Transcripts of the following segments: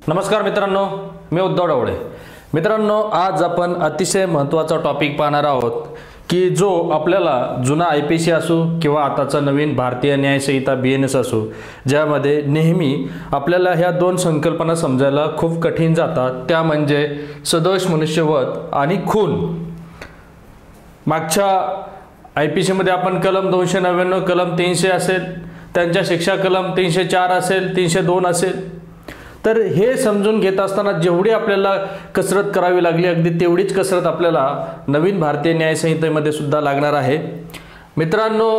नमस्कार मित्रांनो, मी उद्धव ढवळे. मित्रांनो, आज आपण अतिशय महत्त्वाचा टॉपिक पाहणार आहोत की जो आपल्याला जुना IPC असो किंवा आताचा नवीन भारतीय न्याय संहिता BNS असो, ज्यामध्ये नेहमी आपल्याला ह्या दोन संकल्पना समजायला खूप कठीण जातात, त्या म्हणजे सदोष मनुष्यवध आणि खून. मागच्या IPC मध्ये आपण कलम 299 कलम 300 असेल, त्यांच्या शिक्षा कलम 304 असेल, 302 असेल. तर हे समजून घेत असताना जेवढी आपल्याला कसरत करावी लागली, अगदी तेवढीच कसरत आपल्याला नवीन भारतीय न्याय संहितेमध्ये सुद्धा लागणार आहे. मित्रांनो,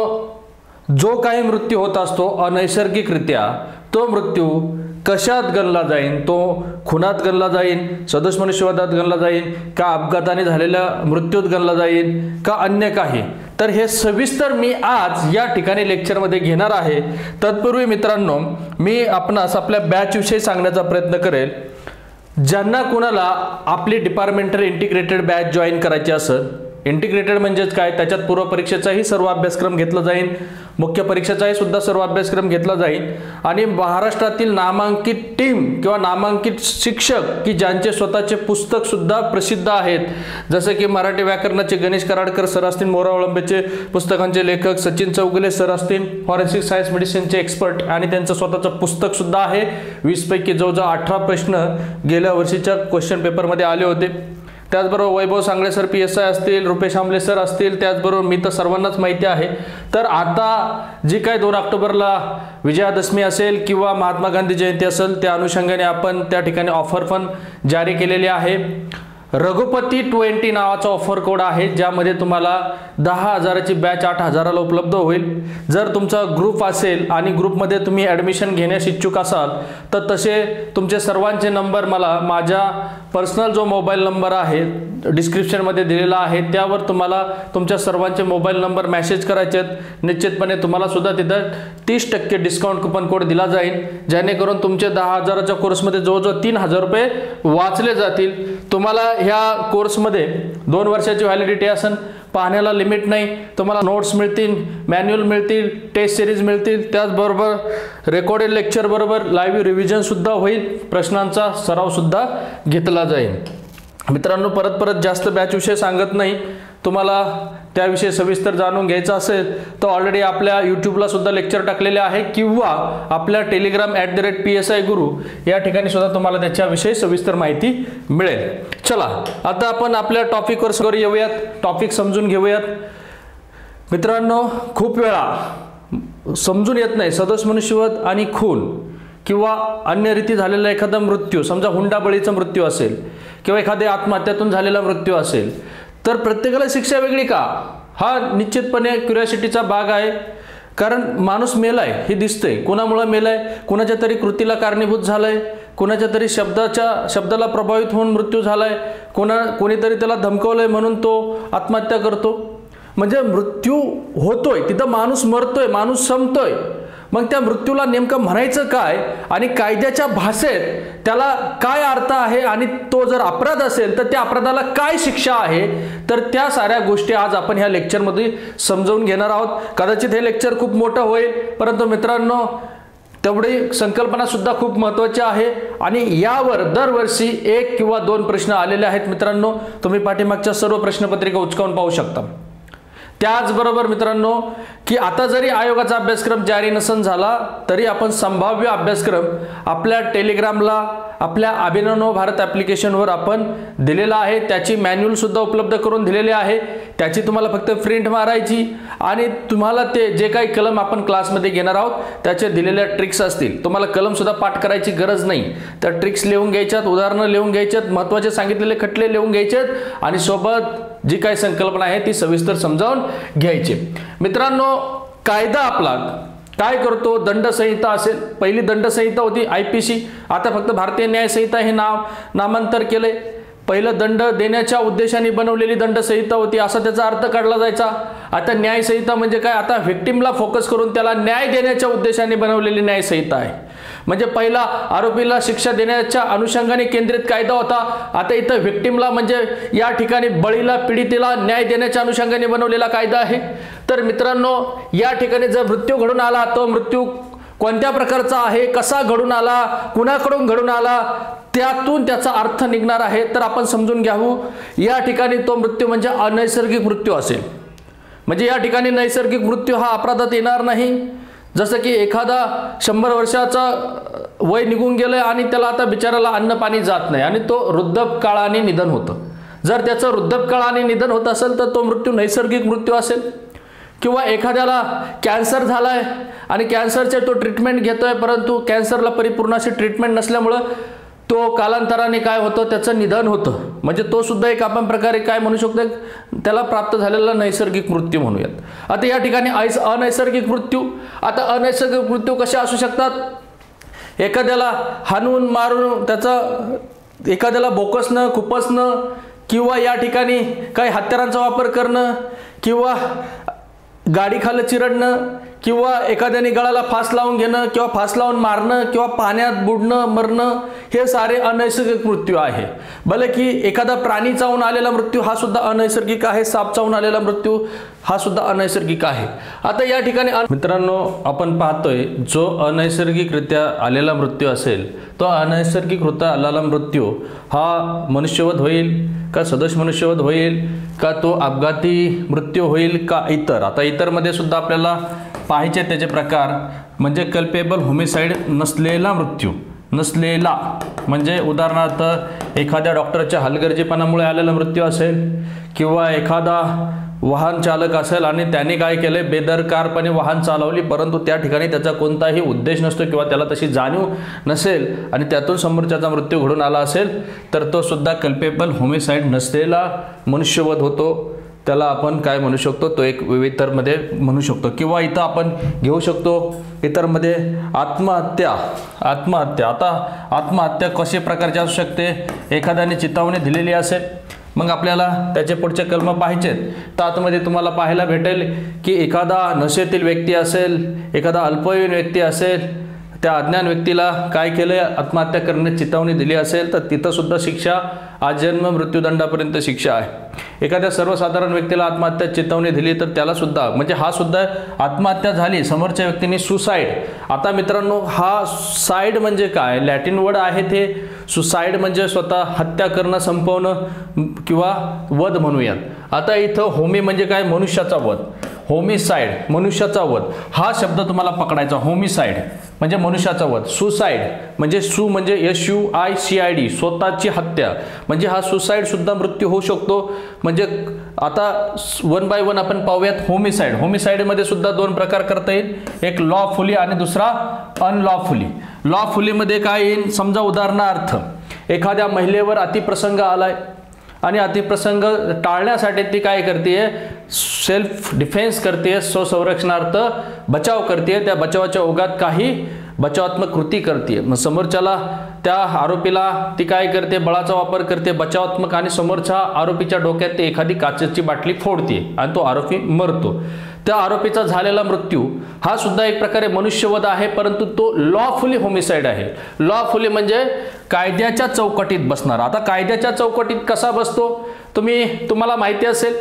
जो काही मृत्यू होत असतो अनैसर्गिकरित्या, तो मृत्यू कशात गणला जाईल? तो खुनात गणला जाईल, सदोष मनुष्यवधात गणला जाईल, का अपघाताने झालेल्या मृत्यूत गणला जाईल, का अन्य काही? तर हे सविस्तर मी आज या ठिकाणी लेक्चरमध्ये घेणार आहे. तत्पूर्वी मित्रांनो, मी आपणास आपल्या बॅचविषयी सांगण्याचा प्रयत्न करेल. ज्यांना कुणाला आपली डिपार्टमेंटल इंटिग्रेटेड बॅच जॉईन करायची असेल, इंटिग्रेटेड म्हणजेच काय, त्याच्यात पूर्व परीक्षेचाही सर्व अभ्यासक्रम घेतला जाईल, मुख्य परीक्षेचाही सुद्धा सर्व अभ्यासक्रम घेतला जाईल, आणि महाराष्ट्रातील नामांकित टीम किंवा नामांकित शिक्षक की ज्यांचे स्वतःचे पुस्तक सुद्धा प्रसिद्ध आहेत, जसे की मराठी व्याकरणाचे गणेश कराडकर सर असतील, मोरा अवलंबेचे पुस्तकांचे लेखक सचिन चौगुले सर असतील, फॉरेन्सिक सायन्स मेडिसिनचे एक्सपर्ट, आणि त्यांचं स्वतःचं पुस्तक सुद्धा आहे. 20 पैकी जवळजवळ 18 प्रश्न गेल्या वर्षीच्या क्वेश्चन पेपरमध्ये आले होते. त्याचबरोबर वैभव सांगळे सर PSI असतील, रुपेश आंबले सर असतील, त्याचबरोबर मी तर सर्वांनाच माहिती आहे. तर आता जी काही 2 ऑक्टोबरला विजयादशमी असेल किंवा महात्मा गांधी जयंती असेल, त्या अनुषंगाने आपण त्या ठिकाणी ऑफर पण जारी केलेली आहे. रघुपती 20 नावाचा ऑफर कोड आहे, ज्यामध्ये तुम्हाला 10,000ची बॅच 8,000ला उपलब्ध होईल. जर तुमचा ग्रुप असेल आणि ग्रुपमध्ये तुम्ही ॲडमिशन घेण्यास इच्छुक असाल, तर तसे तुमचे सर्वांचे नंबर मला माझ्या पर्सनल जो मोबाईल नंबर आहे डिस्क्रिप्शनमध्ये दिलेला आहे, त्यावर तुम्हाला तुमच्या सर्वांचे मोबाईल नंबर मेसेज करायचे आहेत. निश्चितपणे तुम्हाला सुद्धा तिथं 30% डिस्काउंट कुपन कोड दिला जाईल, जेणेकरून तुमचे 10,000च्या कोर्समध्ये जवळजवळ 3,000 रुपये वाचले जातील. तुम्हाला ह्या कोर्समध्ये 2 वर्षाची व्हॅलिडिटी असेल, पाहण्याला लिमिट नाही, तुम्हाला नोट्स मिळतील, मॅन्युअल मिळतील, टेस्ट सिरीज मिळतील, त्याचबरोबर रेकॉर्डेड लेक्चर बरोबर लाईव्ह रिव्हिजन सुद्धा होईल, प्रश्नांचा सराव सुद्धा घेतला जाईल. मित्रांनो, परत जास्त बॅच विषय सांगत नाही. तुम्हाला त्याविषयी सविस्तर जाणून घ्यायचं असेल तर ऑलरेडी आपल्या यूट्यूबला सुद्धा लेक्चर टाकलेले आहे, किंवा आपल्या टेलिग्राम @PSI गुरु या ठिकाणी सुद्धा तुम्हाला त्याच्याविषयी सविस्तर माहिती मिळेल. चला, आता आपण आपल्या टॉपिकवर येऊयात, टॉपिक समजून घेऊयात. मित्रांनो, खूप वेळा समजून येत नाही सदोष मनुष्यवध आणि खून किंवा अन्य रीती झालेला एखादा मृत्यू, समजा हुंडाबळीचा मृत्यू असेल किंवा एखाद्या आत्महत्यातून झालेला मृत्यू असेल, तर प्रत्येकाला शिक्षा वेगळी का? हा निश्चितपणे क्युरिओसिटीचा भाग आहे. कारण माणूस मेलाय हे दिसतंय. कोणामुळे मेलाय? कोणाच्या तरी कृतीला कारणीभूत झालाय, कोणाच्या तरी शब्दाला प्रभावित होऊन मृत्यू झालाय, कोणीतरी त्याला धमकवलंय म्हणून तो आत्महत्या करतो. म्हणजे मृत्यू होतोय, तिथं माणूस मरतोय, माणूस संपतोय. मग त्या मृत्यूला नेमकं म्हणायचं काय आणि कायद्याच्या भाषेत त्याला काय अर्थ आहे, आणि तो जर अपराध असेल तर त्या अपराधाला काय शिक्षा आहे, तर त्या साऱ्या गोष्टी आज आपण ह्या लेक्चरमध्ये समजावून घेणार आहोत. कदाचित हे लेक्चर खूप मोठं होईल, परंतु मित्रांनो तेवढी संकल्पना सुद्धा खूप महत्त्वाची आहे, आणि यावर दरवर्षी 1 किंवा 2 प्रश्न आलेले आहेत. मित्रांनो, तुम्ही पाठीमागच्या सर्व प्रश्नपत्रिका उचकावून पाहू शकता. त्याचबरोबर मित्रांनो, की आता जरी आयोगाचा अभ्यासक्रम जारी नसन झाला तरी आपण संभाव्य अभ्यासक्रम आपल्या टेलिग्रामला, आपल्या अभिनव भारत ॲप्लिकेशनवर आपण दिलेला आहे. त्याची मॅन्युअल सुद्धा उपलब्ध करून दिलेली आहे. त्याची तुम्हाला फक्त प्रिंट मारायची, आणि तुम्हाला ते जे काही कलम आपण क्लासमध्ये घेणार आहोत त्याचे दिलेल्या ट्रिक्स असतील. तुम्हाला कलम सुद्धा पाठ करायची गरज नाही. त्या ट्रिक्स लिहून घ्यायच्यात, उदाहरणं लिहून घ्यायच्यात, महत्त्वाचे सांगितलेले खटले लिहून घ्यायचेत, आणि सोबत जी काही संकल्पना आहे ती सविस्तर समजावून घ्यायची. मित्रांनो, कायदा आपला काय करतो? दंड संहिता असेल, पहिली दंड संहिता होती IPC, आता फक्त भारतीय न्याय संहिता हे नामांतर केले. पहिलं दंड देण्याच्या उद्देशाने बनवलेली दंड संहिता होती, असा त्याचा अर्थ काढला जायचा. आता न्याय संहिता म्हणजे काय? आता व्हिक्टिमला फोकस करून त्याला न्याय देण्याच्या उद्देशाने बनवलेली न्याय संहिता आहे. म्हणजे पहिला आरोपीला शिक्षा देण्याच्या अनुषंगाने केंद्रित कायदा होता, आता इथं व्हिक्टिमला म्हणजे या ठिकाणी बळीला, पीडितेला न्याय देण्याच्या अनुषंगाने बनवलेला कायदा आहे. तर मित्रांनो, या ठिकाणी जर मृत्यू घडून आला, तो मृत्यू कोणत्या प्रकारचा आहे, कसा घडून आला, कुणाकडून घडून आला, त्यातून त्याचा अर्थ निघणार आहे. तर आपण समजून घ्यावू, या ठिकाणी तो मृत्यू म्हणजे अनैसर्गिक मृत्यू असेल. म्हणजे या ठिकाणी नैसर्गिक मृत्यू हा अपराधात येणार नाही. जसं की एखादा 100 वर्षाचा वय निघून गेलं आणि त्याला आता बिचाराला अन्न पाणी जात नाही आणि तो वृद्धापकाळाने निधन होतं. जर त्याचं वृद्धापकाळाने निधन होत असेल तर तो मृत्यू नैसर्गिक मृत्यू असेल. किंवा एखाद्याला कॅन्सर झालाय आणि कॅन्सरचे तो ट्रीटमेंट घेतोय, परंतु कॅन्सरला परिपूर्ण अशी ट्रीटमेंट नसल्यामुळं तो कालांतराने काय होतं, त्याचं निधन होतं. म्हणजे तो सुद्धा एक आपण प्रकारे काय म्हणू शकतो, त्याला प्राप्त झालेला नैसर्गिक मृत्यू म्हणूयात. आता या ठिकाणी अनैसर्गिक मृत्यू. आता अनैसर्गिक मृत्यू कसे असू शकतात? एखाद्याला हाणून मारून त्याचा एखाद्याला बोकसणं, खुपसणं, किंवा या ठिकाणी काही हत्यारांचा वापर करणं, किंवा गाडीखाली चिरडणं, किंवा एखाद्याने गळाला फास लावून घेणं, किंवा फास लावून मारणं, किंवा पाण्यात बुडणं, मरणं, हे सारे अनैसर्गिक मृत्यू आहे. भले की एखादा प्राणी चावून आलेला मृत्यू हा सुद्धा अनैसर्गिक आहे, साप चावून आलेला मृत्यू हा सुद्धा अनैसर्गिक आहे. आता या ठिकाणी मित्रांनो, आपण पाहतोय जो अनैसर्गिकरित्या आलेला मृत्यू असेल, तो अनैसर्गिकरित्या आलेला मृत्यू हा मनुष्यवध होईल का, सदोष मनुष्यवध होईल का, तो अपघाती मृत्यू होईल का इतर. आता इतरमध्ये सुद्धा आपल्याला पाहायचे त्याचे प्रकार. म्हणजे कल्पेबल होमिसाइड नसलेला मृत्यू. नसलेला म्हणजे उदाहरणार्थ एखाद्या डॉक्टरच्या हलगर्जीपणामुळे आलेला मृत्यू असेल, किंवा एखादा वाहन चालक असेल आणि त्याने काय केले, बेदरकारपणे वाहन चालवली, परंतु त्या ठिकाणी त्याचा कोणताही उद्देश नसतो किंवा त्याला तशी जाणीव नसेल आणि त्यातून समोरच्याचा मृत्यू घडून आला असेल, तर तो सुद्धा कल्पेबल होमिसाइड नसलेला मनुष्यवध होतो. त्याला आपण काय म्हणू शकतो, तो एक इतरमध्ये म्हणू शकतो. किंवा इथं आपण घेऊ शकतो इतरमध्ये आत्महत्या. आता आत्महत्या कशा प्रकारची असू शकते? एखाद्याने चितावणी दिलेली असेल, मग आपल्याला त्याचे पुढचे कलम पाहिजेत. तर आतमध्ये तुम्हाला पाहायला भेटेल की एखादा नशेतील व्यक्ती असेल, एखादा अल्पवयीन व्यक्ती असेल, त्या अज्ञान व्यक्तीला काय केलं, आत्महत्या करण्याची चितावणी दिली असेल, तर तिथं सुद्धा शिक्षा आजन्म मृत्यूदंडापर्यंत शिक्षा आहे. एखाद्या सर्वसाधारण व्यक्तीला आत्महत्या चितावणी दिली तर त्याला सुद्धा, म्हणजे हा सुद्धा आत्महत्या झाली, समोरच्या व्यक्तीने सुसाईड. आता मित्रांनो, हा साईड म्हणजे काय, लॅटिन वर्ड आहे ते. सुसाईड म्हणजे स्वतः हत्या करणं, संपवणं किंवा वध म्हणूयात. आता इथं होमी म्हणजे काय, मनुष्याचा वध. होमिसाइड मनुष्याचा वध हा शब्द तुम्हाला पकडायचा. होमिसाइड म्हणजे मनुष्याचा वध. सुसाईड म्हणजे म्हणजे SUICID स्वतःची हत्या, म्हणजे हा सुसाईड सुद्धा मृत्यू होऊ शकतो. म्हणजे आता वन बाय वन आपण पाहूयात. होमिसाइडमध्ये सुद्धा दोन प्रकार करता येईल, एक लॉफुली आणि दुसरा अनलॉफुली. लॉफुलीमध्ये काय येईल, समजा उदाहरणार्थ एखाद्या महिलेवर अतिप्रसंग आलाय आणि अतिप्रसंग टाळण्यासाठी ती काय करते, सेल्फ डिफेन्स करते, स्वसंरक्षणार्थ बचाव करते. त्या बचावाच्या ओघात काही बचावात्मक कृती करते. मग समोरच्याला, त्या आरोपीला ती काय करते, बळाचा वापर करते बचावात्मक, आणि समोरच्या आरोपीच्या डोक्यात ते एखादी काचेची बाटली फोडते आणि तो आरोपी मरतो. त्या आरोपीचा झालेला मृत्यू हा सुद्धा एक प्रकारे मनुष्यवध आहे, परंतु तो लॉफुली होमिसाइड आहे. लॉफुली म्हणजे कायद्याच्या चौकटीत बसणार. आता कायद्याच्या चौकटीत कसा बसतो, तुम्हाला माहिती असेल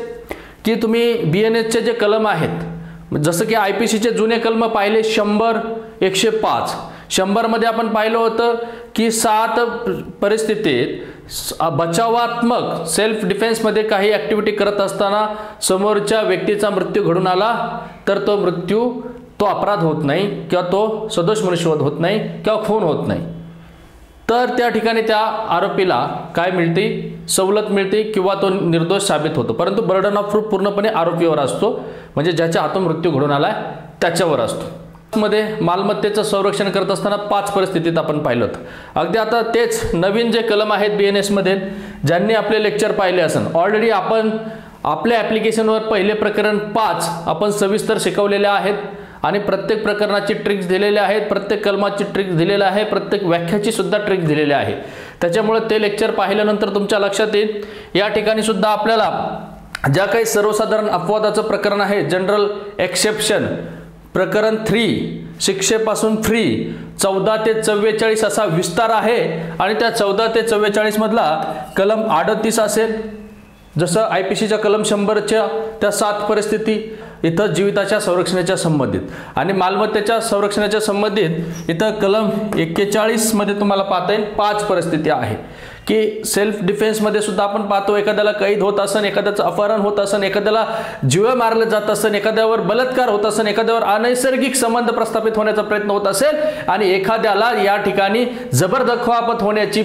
की तुम्ही BNSचे जे कलम आहेत, जसं की IPCचे जुने कलम पाहिले 100, 105. 100 मध्ये आपण पाहिलं होतं की 7 परिस्थितीत बचावात्मक सेल्फ डिफेन्समध्ये काही ॲक्टिव्हिटी करत असताना समोरच्या व्यक्तीचा मृत्यू घडून आला तर तो मृत्यू, तो अपराध होत नाही किंवा तो सदोष मनुष्यवध होत नाही किंवा खून होत नाही. तर त्या ठिकाणी त्या आरोपीला काय मिळते, सवलत मिळते किंवा तो निर्दोष साबित होतो. परंतु बर्डन ऑफ प्रूफ पूर्णपणे आरोपीवर असतो, म्हणजे ज्याच्या हातून मृत्यू घडून आलाय त्याच्यावर असतो. मध्ये मालमत्तेचं संरक्षण करत असताना 5 परिस्थितीत आपण पाहिलं होतं. अगदी आता तेच नवीन जे कलम आहेत BNS मध्ये, ज्यांनी आपले लेक्चर पाहिले असेल, ऑलरेडी आपण आपल्या ॲप्लिकेशनवर पहिले प्रकरण 5 आपण सविस्तर शिकवलेले आहेत आणि प्रत्येक प्रकरणाची ट्रिक्स दिलेल्या आहेत, प्रत्येक कलमाची ट्रिक्स दिलेल्या आहे, प्रत्येक व्याख्याची सुद्धा ट्रिक्स दिलेल्या आहे. त्याच्यामुळे ते लेक्चर पाहिल्यानंतर तुमच्या लक्षात येईल. या ठिकाणी सुद्धा आपल्याला ज्या काही सर्वसाधारण अपवादाचं प्रकरण आहे, जनरल एक्सेप्शन प्रकरण 3, शिक्षेपासून फ्री, 14 ते 44 असा विस्तार आहे आणि त्या 14 ते 44 मधला कलम 38 असेल. जसं IPCच्या कलम 100च्या त्या 7 परिस्थिती, इथं जीविताच्या संरक्षणाच्या संबंधित आणि मालमत्तेच्या संरक्षणाच्या संबंधित इथं कलम 41 मध्ये तुम्हाला पाहता येईल 5 परिस्थिती आहे की सेल्फ डिफेन्समध्ये सुद्धा आपण पाहतो एखाद्याला कैद होत असन, एखाद्याचं अपहरण होत असन, एखाद्याला जीवे मारले जात असन, एखाद्यावर बलात्कार होत असन, एखाद्यावर अनैसर्गिक संबंध प्रस्थापित होण्याचा प्रयत्न होत असेल आणि एखाद्याला या ठिकाणी जबरदखवापत होण्याची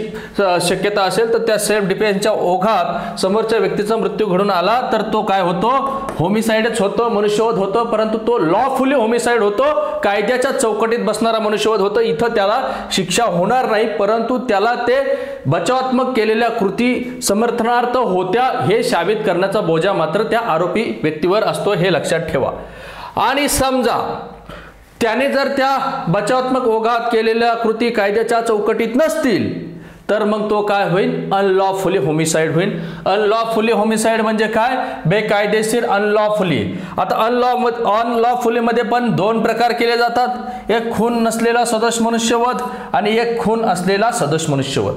शक्यता असेल तर त्या सेल्फ डिफेन्सच्या ओघात समोरच्या व्यक्तीचा मृत्यू घडून आला तर तो काय होतो, होमिसाइडच होतो, मनुष्यवध होतो, परंतु तो लॉफुली होमिसाइड होतो, कायद्याच्या चौकटीत बसणारा मनुष्यवध होतो. इथं त्याला शिक्षा होणार नाही, परंतु त्याला ते बचावात्मक केलेल्या कृती समर्थनार्थ होत्या हे साबित करण्याचा बोजा मात्र त्या आरोपी व्यक्तीवर असतो, हे लक्षात ठेवा. आणि समजा त्याने जर त्या बचावात्मक ओघात केलेल्या कृती कायद्याच्या चौकटीत नसतील तर मग तो काय होईल, अनलॉफुली होमिसाइड होईल. अनलॉफुली होमिसाइड म्हणजे काय, बेकायदेशीर अनलॉफुली. आता अनलॉफुली मध्ये पण 2 प्रकार केले जातात, एक खून नसलेला सदोष मनुष्यवध आणि एक खून असलेला सदोष मनुष्यवध.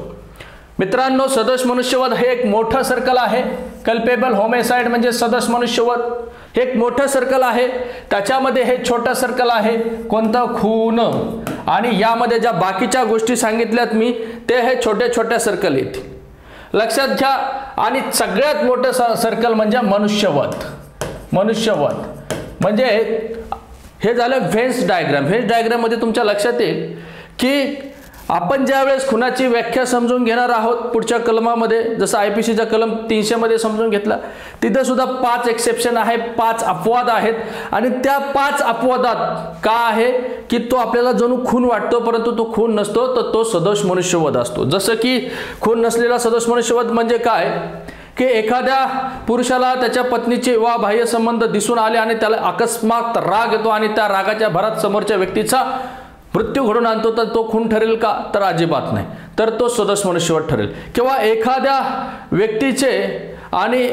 मित्रांनो, सदोष मनुष्यवध हे एक मोठं सर्कल आहे. कल्पेबल होमिसाइड म्हणजे सदोष मनुष्यवध हे एक मोठं सर्कल आहे, त्याच्यामध्ये हे छोटं सर्कल आहे कोणतं, खून. आणि यामध्ये ज्या बाकीच्या गोष्टी सांगितल्यात मी ते हे छोटे छोटे सर्कल येतील, लक्षात घ्या. आणि सगळ्यात मोठं सर्कल म्हणजे मनुष्यवध. मनुष्यवध म्हणजे हे झालं व्हेन्स डायग्राम. व्हेन्स डायग्राम मध्ये तुमच्या लक्षात येईल की आपण ज्या वेळेस खुनाची व्याख्या समजून घेणार आहोत पुढच्या कलमामध्ये, जसं IPCच्या कलम 300 मध्ये समजून घेतला, तिथे सुद्धा 5 एक्सेप्शन आहे, 5 अपवाद आहेत. आणि त्या 5 अपवादात का आहे की तो आपल्याला जणू खून वाटतो परंतु तो खून नसतो, तर तो सदोष मनुष्यवध असतो. जसं की खून नसलेला सदोष मनुष्यवध म्हणजे काय की एखाद्या पुरुषाला त्याच्या पत्नीचे वा बाह्य संबंध दिसून आले आणि त्याला अकस्मात राग येतो आणि त्या रागाच्या भरात समोरच्या व्यक्तीचा मृत्यू घडून आणतो, तर तो खून ठरेल का, तर अजिबात नाही, तर तो सदोष मनुष्यवध ठरेल. किंवा एखाद्या व्यक्तीचे आणि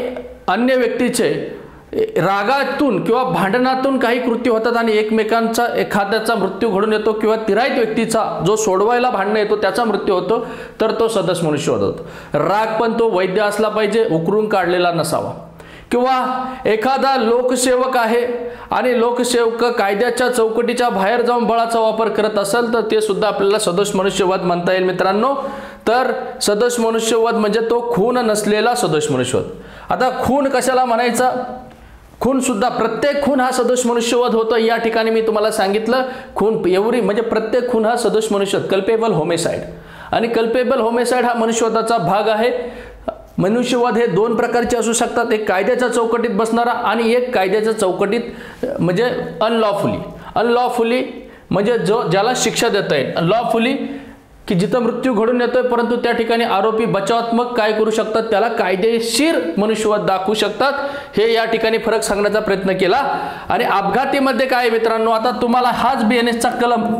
अन्य व्यक्तीचे रागातून किंवा भांडणातून काही कृती होतात आणि एकमेकांचा एखाद्याचा मृत्यू घडून येतो किंवा तिराईत व्यक्तीचा जो सोडवायला भांडणं येतो त्याचा मृत्यू होतो, तर तो सदोष मनुष्यवध होतो. राग पण तो वैद्य असला पाहिजे, उकरून काढलेला नसावा. किंवा एखादा लोकसेवक आहे आणि लोकसेवक कायद्याच्या चौकटीच्या बाहेर जाऊन बळाचा वापर करत असेल तर ते सुद्धा आपल्याला सदोष मनुष्यवध म्हणता येईल. मित्रांनो, तर सदोष मनुष्यवध म्हणजे तो खून नसलेला सदोष मनुष्यवध. आता खून कशाला म्हणायचा, खून सुद्धा प्रत्येक खून हा सदोष मनुष्यवध होतो. या ठिकाणी मी तुम्हाला सांगितलं खून एवढी म्हणजे प्रत्येक खून हा सदोष मनुष्यवध, कल्पेबल होमिसाइड. आणि कल्पेबल होमिसाइड हा मनुष्यवधाचा भाग आहे. मनुष्यवध हे 2 प्रकारचे असू शकतात, एक कायद्याच्या चौकटीत बसणारा आणि एक कायद्याच्या चौकटीत म्हणजे अनलॉफुली. अनलॉफुली म्हणजे ज्याला शिक्षा देता येईल, लॉफुली की जिथं मृत्यू घडून येतोय परंतु त्या ठिकाणी आरोपी बचावात्मक काय करू शकतात, त्याला कायदेशीर मनुष्यवध दाखवू शकतात. हे या ठिकाणी फरक सांगण्याचा प्रयत्न केला. आणि अपघातीमध्ये काय मित्रांनो, आता तुम्हाला हाच BNSचा कलम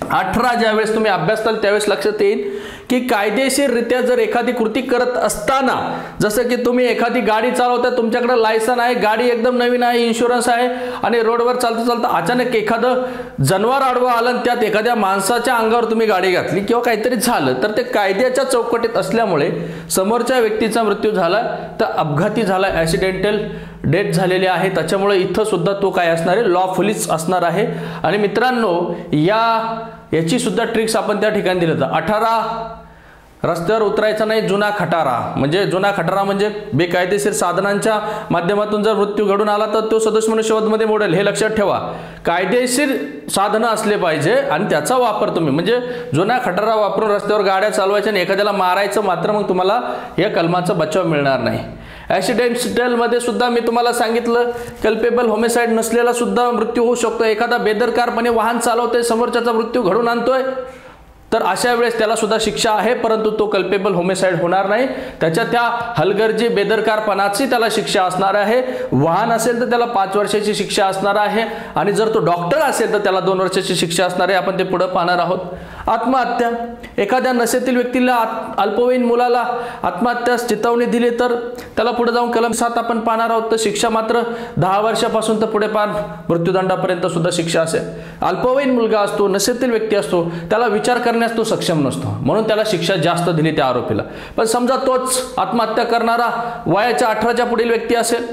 18 ज्यावेळेस तुम्ही अभ्यासाल त्यावेळेस लक्षात येईल की कायदेशीररित्या जर एखादी कृती करत असताना, जसं की तुम्ही एखादी गाडी चालवता, तुमच्याकडे लायसन आहे, गाडी एकदम नवीन आहे, इन्शुरन्स आहे आणि रोडवर चालता चालता अचानक एखादं जनावर आडवं आलं आणि त्यात एखाद्या माणसाच्या अंगावर तुम्ही गाडी घातली किंवा काहीतरी झालं, तर ते कायद्याच्या चौकटीत असल्यामुळे समोरच्या व्यक्तीचा मृत्यू झाला, तर अपघाती झाला, ॲक्सिडेंटल डेथ झालेली आहे, त्याच्यामुळे इथं सुद्धा तो काय असणार आहे, लॉफुलीच असणार आहे. आणि मित्रांनो, याची सुद्धा ट्रिक्स आपण त्या ठिकाणी दिलं होतं. 18 रस्त्यावर उतरायचा नाही, जुना खटारा म्हणजे बेकायदेशीर साधनांच्या माध्यमातून जर मृत्यू घडून आला तर तो सदोष मनुष्यवध मध्ये मोडेल, हे लक्षात ठेवा. कायदेशीर साधनं असले पाहिजे आणि त्याचा वापर तुम्ही म्हणजे जुना खटारा वापरून रस्त्यावर गाड्या चालवायच्या आणि एखाद्याला मारायचं मात्र मग तुम्हाला या कलमाचा बचाव मिळणार नाही. ॲक्सिडेंटल मध्ये सुद्धा मी तुम्हाला सांगितलं कल्पेबल होमिसाइड नसलेला सुद्धा मृत्यू होऊ शकतो. एखादा बेदरकारपणे वाहन चालवतोय, समोरच्याचा मृत्यू घडून आणतोय, तर अशा वेळेस त्याला सुद्धा शिक्षा आहे, परंतु तो कल्पेबल होमिसाइड होणार नाही. त्याच्या त्या हलगर्जी बेदरकारपणाची त्याला शिक्षा असणार आहे. वाहन असेल तर त्याला 5 वर्षाची शिक्षा असणार आहे आणि जर तो डॉक्टर असेल तर त्याला 2 वर्षाची शिक्षा असणार आहे. आपण ते पुढे पाहणार आहोत. आत्महत्या, एखाद्या नशेतील व्यक्तीला अल्पवयीन मुलाला आत्महत्यास चिथावणी दिली तर त्याला पुढे जाऊन कलम 7 आपण पाहणार आहोत. तर शिक्षा मात्र 10 वर्षापासून तर पुढे पार मृत्यूदंडापर्यंत सुद्धा शिक्षा असेल. अल्पवयीन मुलगा असतो, नशेतील व्यक्ती असतो, त्याला विचार करण्यास तो सक्षम नसतो, म्हणून त्याला शिक्षा जास्त दिली त्या आरोपीला. पण समजा तोच आत्महत्या करणारा वयाच्या 18च्या पुढील व्यक्ती असेल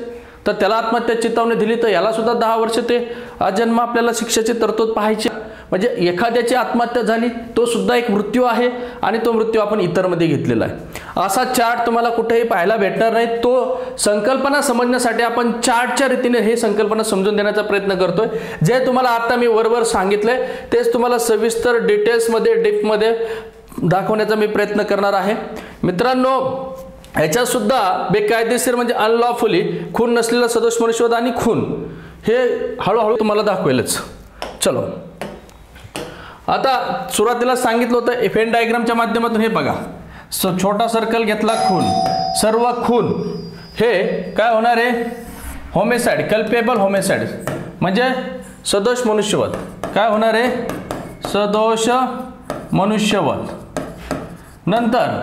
तर त्याला आत्महत्या चितावणी दिली तर याला सुद्धा 10 वर्ष ते आजन्म आपल्याला शिक्षेची तरतूद पाहायची. म्हणजे एखाद्याची आत्महत्या झाली तो सुद्धा एक मृत्यू आहे आणि तो मृत्यू आपण इतरमध्ये घेतलेला आहे. असा चार्ट तुम्हाला कुठेही पाहायला भेटणार नाही. तो संकल्पना समजण्यासाठी आपण चार्टच्या रीतीने हे संकल्पना समजून देण्याचा प्रयत्न करतोय. जे तुम्हाला आता मी वरवर सांगितलंय तेच तुम्हाला सविस्तर डिटेल्समध्ये डीपमध्ये दाखवण्याचा मी प्रयत्न करणार आहे. मित्रांनो, याच्यात सुद्धा बेकायदेशीर म्हणजे अनलॉफुली खून नसलेला सदोष मनुष्यवध आणि खून हे हळूहळू तुम्हाला दाखवेलच. चलो, आता सुरुवातीला सांगितलं होतं व्हेन डायग्रामच्या माध्यमातून हे बघा. छोटा सर्कल घेतला खून, सर्व खून हे काय होणार आहे? होमिसाइड, कल्पेबल होमिसाइड म्हणजे सदोष मनुष्यवध. काय होणार आहे? सदोष मनुष्यवध. नंतर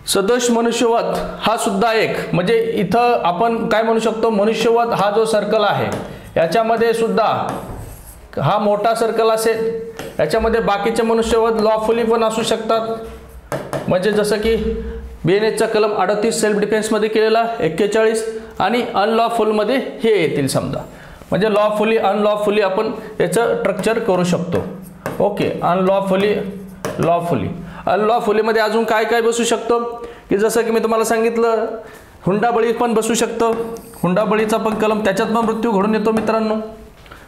सदोष मनुष्यवध हा सुद्धा एक म्हणजे इथं आपण काय म्हणू शकतो, मनुष्यवध हा जो सर्कल आहे याच्यामध्ये सुद्धा हा मोठा सर्कल असेल. याच्यामध्ये बाकीचे मनुष्यवध लॉफुली पण असू शकतात. म्हणजे जसं की BNSचा कलम 38 सेल्फ डिफेन्समध्ये केलेला 41 आणि अनलॉफुलमध्ये हे येतील समजा. म्हणजे लॉफुली अनलॉफुली आपण याचं स्ट्रक्चर करू शकतो. Okay, unlawfully lawfully. अनलॉफुलीमध्ये अजून काय काय बसू शकतो की जसं की मी तुम्हाला सांगितलं हुंडाबळी पण बसू शकतो. हुंडाबळीचा पण कलम त्याच्यात पण मृत्यू घडून येतो मित्रांनो.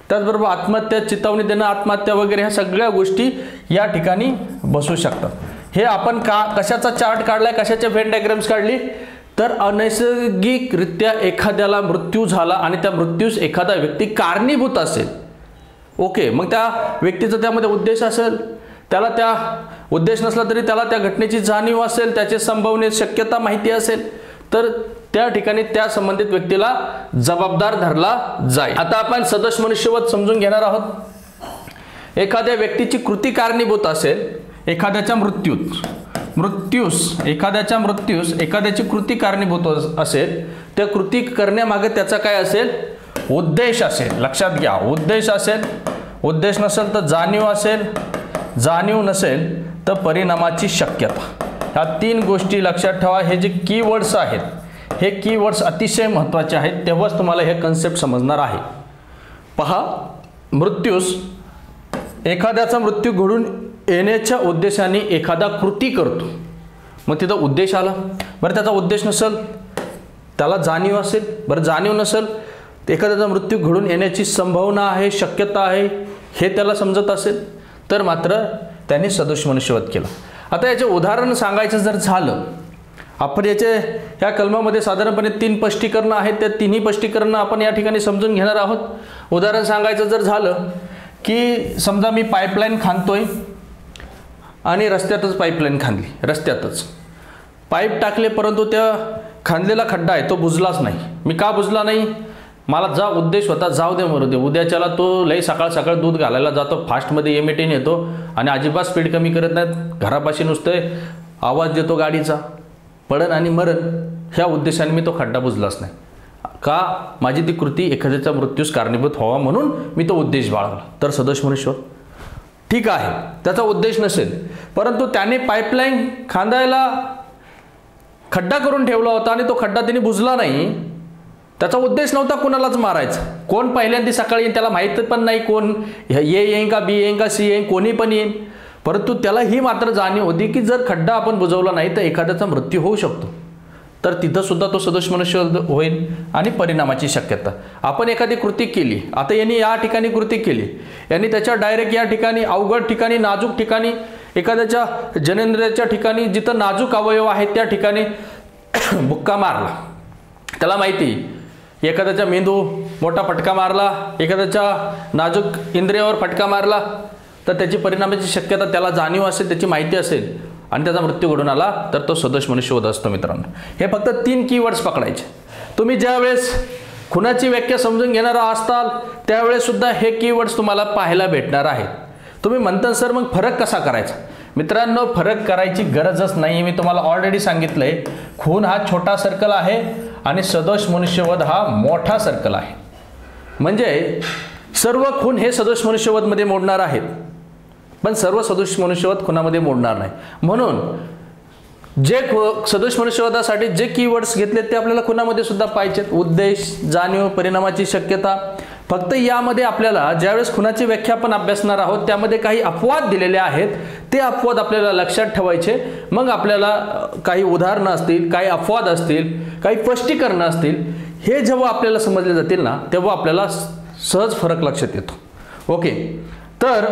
त्याचबरोबर आत्महत्या चितावणी देणं, आत्महत्या वगैरे ह्या सगळ्या गोष्टी या ठिकाणी बसू शकतात. हे आपण कशाचा चार्ट काढलाय, कशाच्या व्हेन डायग्राम्स काढली तर अनैसर्गिकरित्या एखाद्याला मृत्यू झाला आणि त्या मृत्यूस एखादा व्यक्ती कारणीभूत असेल. ओके, मग त्या व्यक्तीचा त्यामध्ये उद्देश असेल, त्याला त्या उद्देश नसला तरी त्याला त्या घटनेची जाणीव असेल, त्याची संभवनीय शक्यता माहिती असेल तर त्या ठिकाणी त्या संबंधित व्यक्तीला जबाबदार धरला जाईल. आता आपण सदोष मनुष्यवध समजून घेणार आहोत. एखाद्या व्यक्तीची कृती कारणीभूत असेल, एखाद्याच्या मृत्यूस एखाद्याची कृती कारणीभूत असेल, त्या कृती करण्यामागे त्याचा काय असेल? उद्देश असेल. लक्षात घ्या, उद्देश असेल. उद्देश नसेल तर जाणीव असेल, जाणीव नसेल तर परिणामाची शक्यता. ह्या 3 गोष्टी लक्षात ठेवा. हे जे कीवर्ड्स आहेत हे कीवर्ड्स अतिशय महत्त्वाचे आहेत, तेव्हाच तुम्हाला हे कन्सेप्ट समजणार आहे. पहा, मृत्यूस एखाद्याचा मृत्यू घडून येण्याच्या उद्देशाने एखादा कृती करतो. मग तिथं उद्देश आला. बरं, त्याचा उद्देश नसेल, त्याला जाणीव असेल. बरं, जाणीव नसेल, एखाद्याचा मृत्यू घडून येण्याची संभावना आहे, शक्यता आहे हे त्याला समजत असेल तर मात्र त्यांनी सदोष मनुष्यवध केला. आता याचे उदाहरण सांगायचं जर झालं, आपण याचे ह्या कलमामध्ये साधारणपणे 3 स्पष्टीकरणं आहेत. त्या 3ही स्पष्टीकरणं आपण या ठिकाणी समजून घेणार आहोत. उदाहरण सांगायचं जर झालं की समजा मी पाईपलाईन खांदतोय आणि रस्त्यातच पाईपलाईन खांदली, रस्त्यातच पाईप टाकले, परंतु त्या खांदलेला खड्डा आहे तो बुजलाच नाही. मी का बुजला नाही? मला जा उद्देश होता, जाऊ दे मरू दे, उद्याच्याला तो लई सकाळ सकाळ दूध घालायला जातो, फास्टमध्ये M18 येतो आणि अजिबात स्पीड कमी करत नाहीत, घरापाशी नुसतं आवाज देतो गाडीचा, पडन आणि मरण. ह्या उद्देशाने मी तो खड्डा बुजलाच नाही. का? माझी ती कृती एखाद्याच्या मृत्यूस कारणीभूत व्हावा म्हणून मी तो उद्देश बाळगला, तर सदोष मनुष्यवध. ठीक आहे, त्याचा उद्देश नसेल परंतु त्याने पाईपलाईन खांदायला खड्डा करून ठेवला होता आणि तो खड्डा त्याने बुजला नाही. त्याचा उद्देश नव्हता कोणालाच मारायचा. कोण पहिल्यांदा सकाळी येईन त्याला माहीत पण नाही, कोण येईन का, B येईन का, C येईन, कोणी पण येईन. परंतु त्याला ही मात्र जाणीव होती की जर खड्डा आपण बुजवला नाही तर एखाद्याचा मृत्यू होऊ शकतो, तर तिथं सुद्धा तो सदोष मनुष्यवध होईल. आणि परिणामाची शक्यता. आपण एखादी कृती केली, आता यांनी या ठिकाणी कृती केली, यांनी त्याच्या डायरेक्ट या ठिकाणी अवघड ठिकाणी, नाजूक ठिकाणी, एखाद्याच्या जनेंद्रियाच्या ठिकाणी जिथं नाजूक अवयव आहेत त्या ठिकाणी बुक्का मारला. त्याला माहिती एखाद्याचा मेंदू मोठा फटका मारला, एखाद्याच्या नाजूक इंद्रियावर फटका मारला तर त्याची परिणामाची शक्यता, त्याला जाणीव असेल, त्याची माहिती असेल आणि त्याचा मृत्यू घडून आला तर तो सदोष मनुष्यवध असतो. मित्रांनो, हे फक्त 3 कीवर्ड्स पकडायचे. तुम्ही ज्यावेळेस खुनाची व्याख्या समजून घेणारा असताल त्यावेळेस सुद्धा हे कीवर्ड्स तुम्हाला पाहायला भेटणार आहेत. तुम्ही म्हणता सर मग फरक कसा करायचा? मित्रांनो, फरक करायची गरजच नाही. मी तुम्हाला ऑलरेडी सांगितलंय, खून हा छोटा सर्कल आहे आणि सदोष मनुष्यवध हा मोठा सर्कल आहे. म्हणजे सर्व खून हे सदोष मनुष्यवधमध्ये मोडणार आहेत, पण सर्व सदोष मनुष्यवध खुनामध्ये मोडणार नाही. म्हणून जे सदोष मनुष्यवादासाठी जे कीवर्ड्स घेतले ते आपल्याला खुणामध्ये सुद्धा पाहिजेत. उद्देश, जाणीव, परिणामाची शक्यता. फक्त यामध्ये आपल्याला ज्यावेळेस खुणाची व्याख्या आपण अभ्यासणार आहोत त्यामध्ये काही अपवाद दिलेले आहेत, ते अपवाद आपल्याला लक्षात ठेवायचे. मग आपल्याला काही उदाहरणं असतील, काही अपवाद असतील, काही स्पष्टीकरणं असतील, हे जेव्हा आपल्याला समजले जातील ना तेव्हा आपल्याला सहज फरक लक्षात येतो. ओके, तर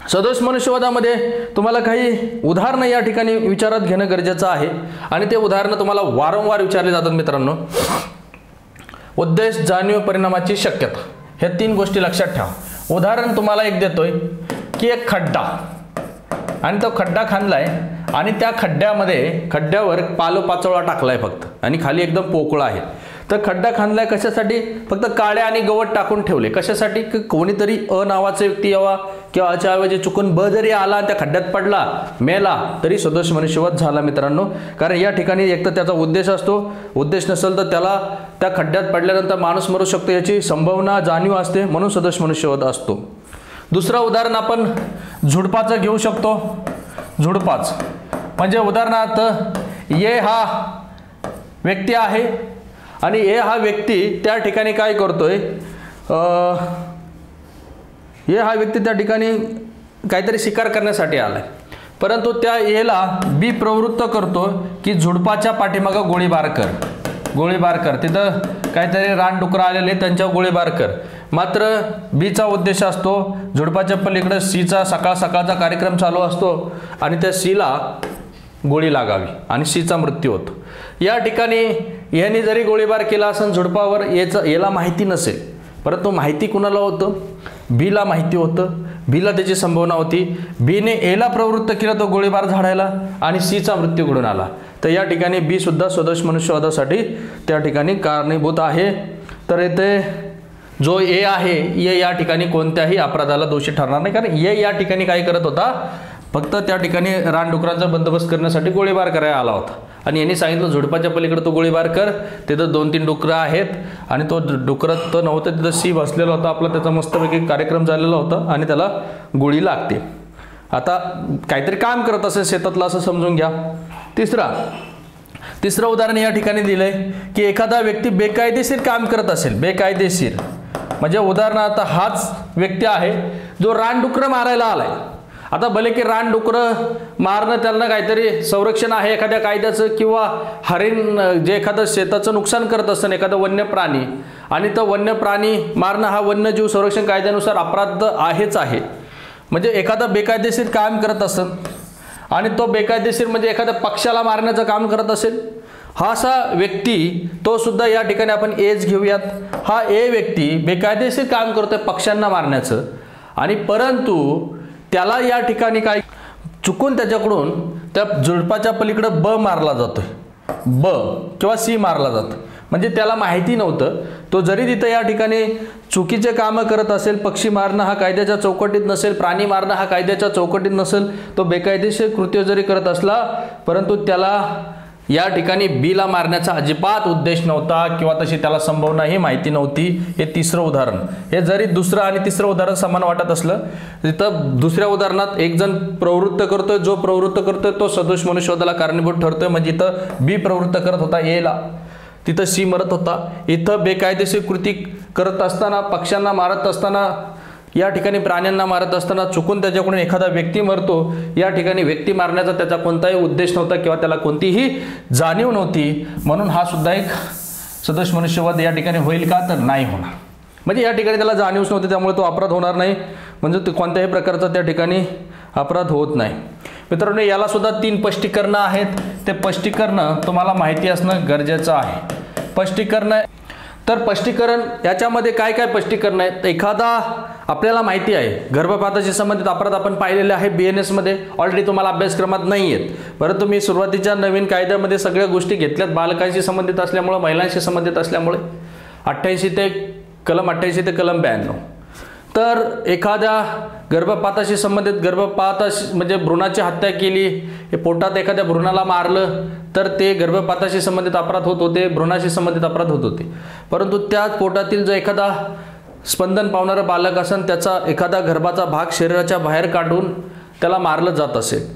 सदोष मनुष्यवादामध्ये तुम्हाला काही उदाहरणं या ठिकाणी विचारात घेणं गरजेचं आहे आणि ते उदाहरणं तुम्हाला वारंवार विचारले जातात मित्रांनो. उद्देश, जाणीव, परिणामाची शक्यता, ह्या 3 गोष्टी लक्षात ठेवा. उदाहरण तुम्हाला एक देतोय की एक खड्डा आणि तो खड्डा खांदलाय आणि त्या खड्ड्यावर पालोपाचोळा टाकलाय फक्त आणि खाली एकदम पोकळ आहे. तर खड्डा खांदलाय कशासाठी? फक्त काळ्या आणि गवत टाकून ठेवले. कशासाठी? की कोणीतरी अ नावाचा व्यक्ती यावा किंवा अच्या ऐवजी चुकून ब जरी आला त्या खड्ड्यात पडला, मेला, तरी सदोष मनुष्यवध झाला मित्रांनो. कारण या ठिकाणी एक तर त्याचा उद्देश असतो, उद्देश नसेल तर त्याला त्या खड्ड्यात पडल्यानंतर माणूस मरू शकतो याची संभावना, जाणीव असते, म्हणून सदोष मनुष्यवध असतो. दुसरं उदाहरण आपण झुडपाचं घेऊ शकतो. झुडपाच म्हणजे उदाहरणार्थ ए हा व्यक्ती आहे आणि ए हा व्यक्ती त्या ठिकाणी काय करतोय, ए हा व्यक्ती त्या ठिकाणी काहीतरी शिकार करण्यासाठी आलाय, परंतु त्या एला बी प्रवृत्त करतो की झुडपाच्या पाठीमागं गोळीबार कर. तिथं काहीतरी रानडुकरं आलेले त्यांच्यावर गोळीबार कर. मात्र बीचा उद्देश असतो झुडपाच्या पलीकडे सीचा सकाळचा कार्यक्रम चालू असतो आणि त्या सीला गोळी लागावी आणि सीचा मृत्यू होतो. या ठिकाणी याने जरी गोळीबार केला असेल झुडपावर, याला माहिती नसेल, परंतु माहिती कुणाला होतं? बीला माहिती होतं, बीला त्याची संभावना होती. बीने एला प्रवृत्त केला तो गोळीबार झाडायला आणि सीचा मृत्यू घडून आला. तर या ठिकाणी बी सुद्धा सदोष मनुष्यवधासाठी त्या ठिकाणी कारणीभूत आहे. तर येथे जो ए आहे, ए या ठिकाणी कोणत्याही अपराधाला दोषी ठरणार नाही, कारण ए या ठिकाणी काय करत होता? फक्त त्या ठिकाणी रानडुकरांचा बंदोबस्त करण्यासाठी गोळीबार करायला आला होता आणि यांनी सांगितलं झुडपाच्या पलीकडे तो गोळीबार कर. तिथं 2-3 डुकरं आहेत आणि तो डुकरं तर नव्हतं, तिथं सी बसलेला होता आपला, त्याचा मस्तपैकी कार्यक्रम झालेला होता आणि त्याला गोळी लागते. आता काहीतरी काम करत असेल शेतातलं असं समजून घ्या. तिसरं उदाहरण या ठिकाणी दिलंय की एखादा व्यक्ती बेकायदेशीर काम करत असेल. बेकायदेशीर म्हणजे उदाहरणार्थ हाच व्यक्ती आहे जो रानडुकरं मारायला आलाय. आता भले की रानडुकरं मारणं त्यांना काहीतरी संरक्षण आहे एखाद्या कायद्याचं, किंवा हरिण जे एखादं शेताचं नुकसान करत असतं एखादं वन्य प्राणी, आणि तो वन्य प्राणी मारणं हा वन्यजीव संरक्षण कायद्यानुसार अपराध आहेच आहे. म्हणजे एखादा बेकायदेशीर काम करत असेल आणि तो बेकायदेशीर म्हणजे एखाद्या पक्षाला मारण्याचं काम करत असेल, हा असा व्यक्ती तो सुद्धा या ठिकाणी आपण एज घेऊयात. हा ए व्यक्ती बेकायदेशीर काम करतोय पक्ष्यांना मारण्याचं, आणि परंतु त्याला या ठिकाणी काय चुकून त्याच्याकडून त्या झुडपाच्या पलीकडे ब मारला जातोय, ब किंवा सी मारला जातो. म्हणजे त्याला माहिती नव्हतं. तो जरी तिथं या ठिकाणी चुकीचे कामं करत असेल, पक्षी मारणं हा कायद्याच्या चौकटीत नसेल, प्राणी मारणं हा कायद्याच्या चौकटीत नसेल, तो बेकायदेशीर कृत्य जरी करत असला, परंतु त्याला या ठिकाणी बीला मारण्याचा अजिबात उद्देश नव्हता किंवा तशी त्याला संभावनाही माहिती नव्हती. हे तिसरं उदाहरण. हे जरी दुसरं आणि तिसरं उदाहरण समान वाटत असलं, तिथं दुसऱ्या उदाहरणात एक जण प्रवृत्त करतोय, जो प्रवृत्त करतोय तो सदोष मनुष्यवधाला कारणीभूत ठरतोय. म्हणजे इथं बी प्रवृत्त करत होता एला, तिथं सी मरत होता. इथं बेकायदेशीर कृती करत असताना, पक्ष्यांना मारत असताना, या ठिकाणी प्राण्यांना मारत असताना चुकून त्याच्याकडून एखादा व्यक्ती मरतो. या ठिकाणी व्यक्ती मारण्याचा त्याचा कोणताही उद्देश नव्हता किंवा त्याला कोणतीही जाणीव नव्हती, म्हणून हा सुद्धा एक सदोष मनुष्यवध या ठिकाणी होईल का? तर नाही होणार. म्हणजे या ठिकाणी त्याला जाणीवच नव्हती, त्यामुळे तो अपराध होणार नाही. म्हणजे कोणत्याही प्रकारचा त्या ठिकाणी अपराध होत नाही. मित्रांनो, याला सुद्धा 3 स्पष्टीकरणं आहेत. ते स्पष्टीकरणं तुम्हाला माहिती असणं गरजेचं आहे. तर स्पष्टीकरण याच्यामध्ये काय काय स्पष्टीकरण आहेत? एखादा आपल्याला माहिती आहे गर्भपाताशी संबंधित अपराध आपण पाहिलेले आहे BNS मध्ये, ऑलरेडी तुम्हाला अभ्यासक्रमात नाही आहेत, परंतु मी सुरुवातीच्या नवीन कायद्यामध्ये सगळ्या गोष्टी घेतल्यात बालकांशी संबंधित असल्यामुळे, महिलांशी संबंधित असल्यामुळे. 88 ते कलम 88 ते कलम 92. तर एखाद्या गर्भपाताशी संबंधित, गर्भपाताशी म्हणजे भ्रूणाची हत्या केली, पोटात एखाद्या भ्रूणाला मारलं, तर ते गर्भपाताशी संबंधित अपराध होत होते, भ्रूणाशी संबंधित अपराध होत होते. परंतु त्याच पोटातील जो एखादा स्पंदन पावणारा बालक असेल, त्याचा एखादा गर्भाचा भाग शरीराच्या बाहेर काढून त्याला मारलं जात असेल,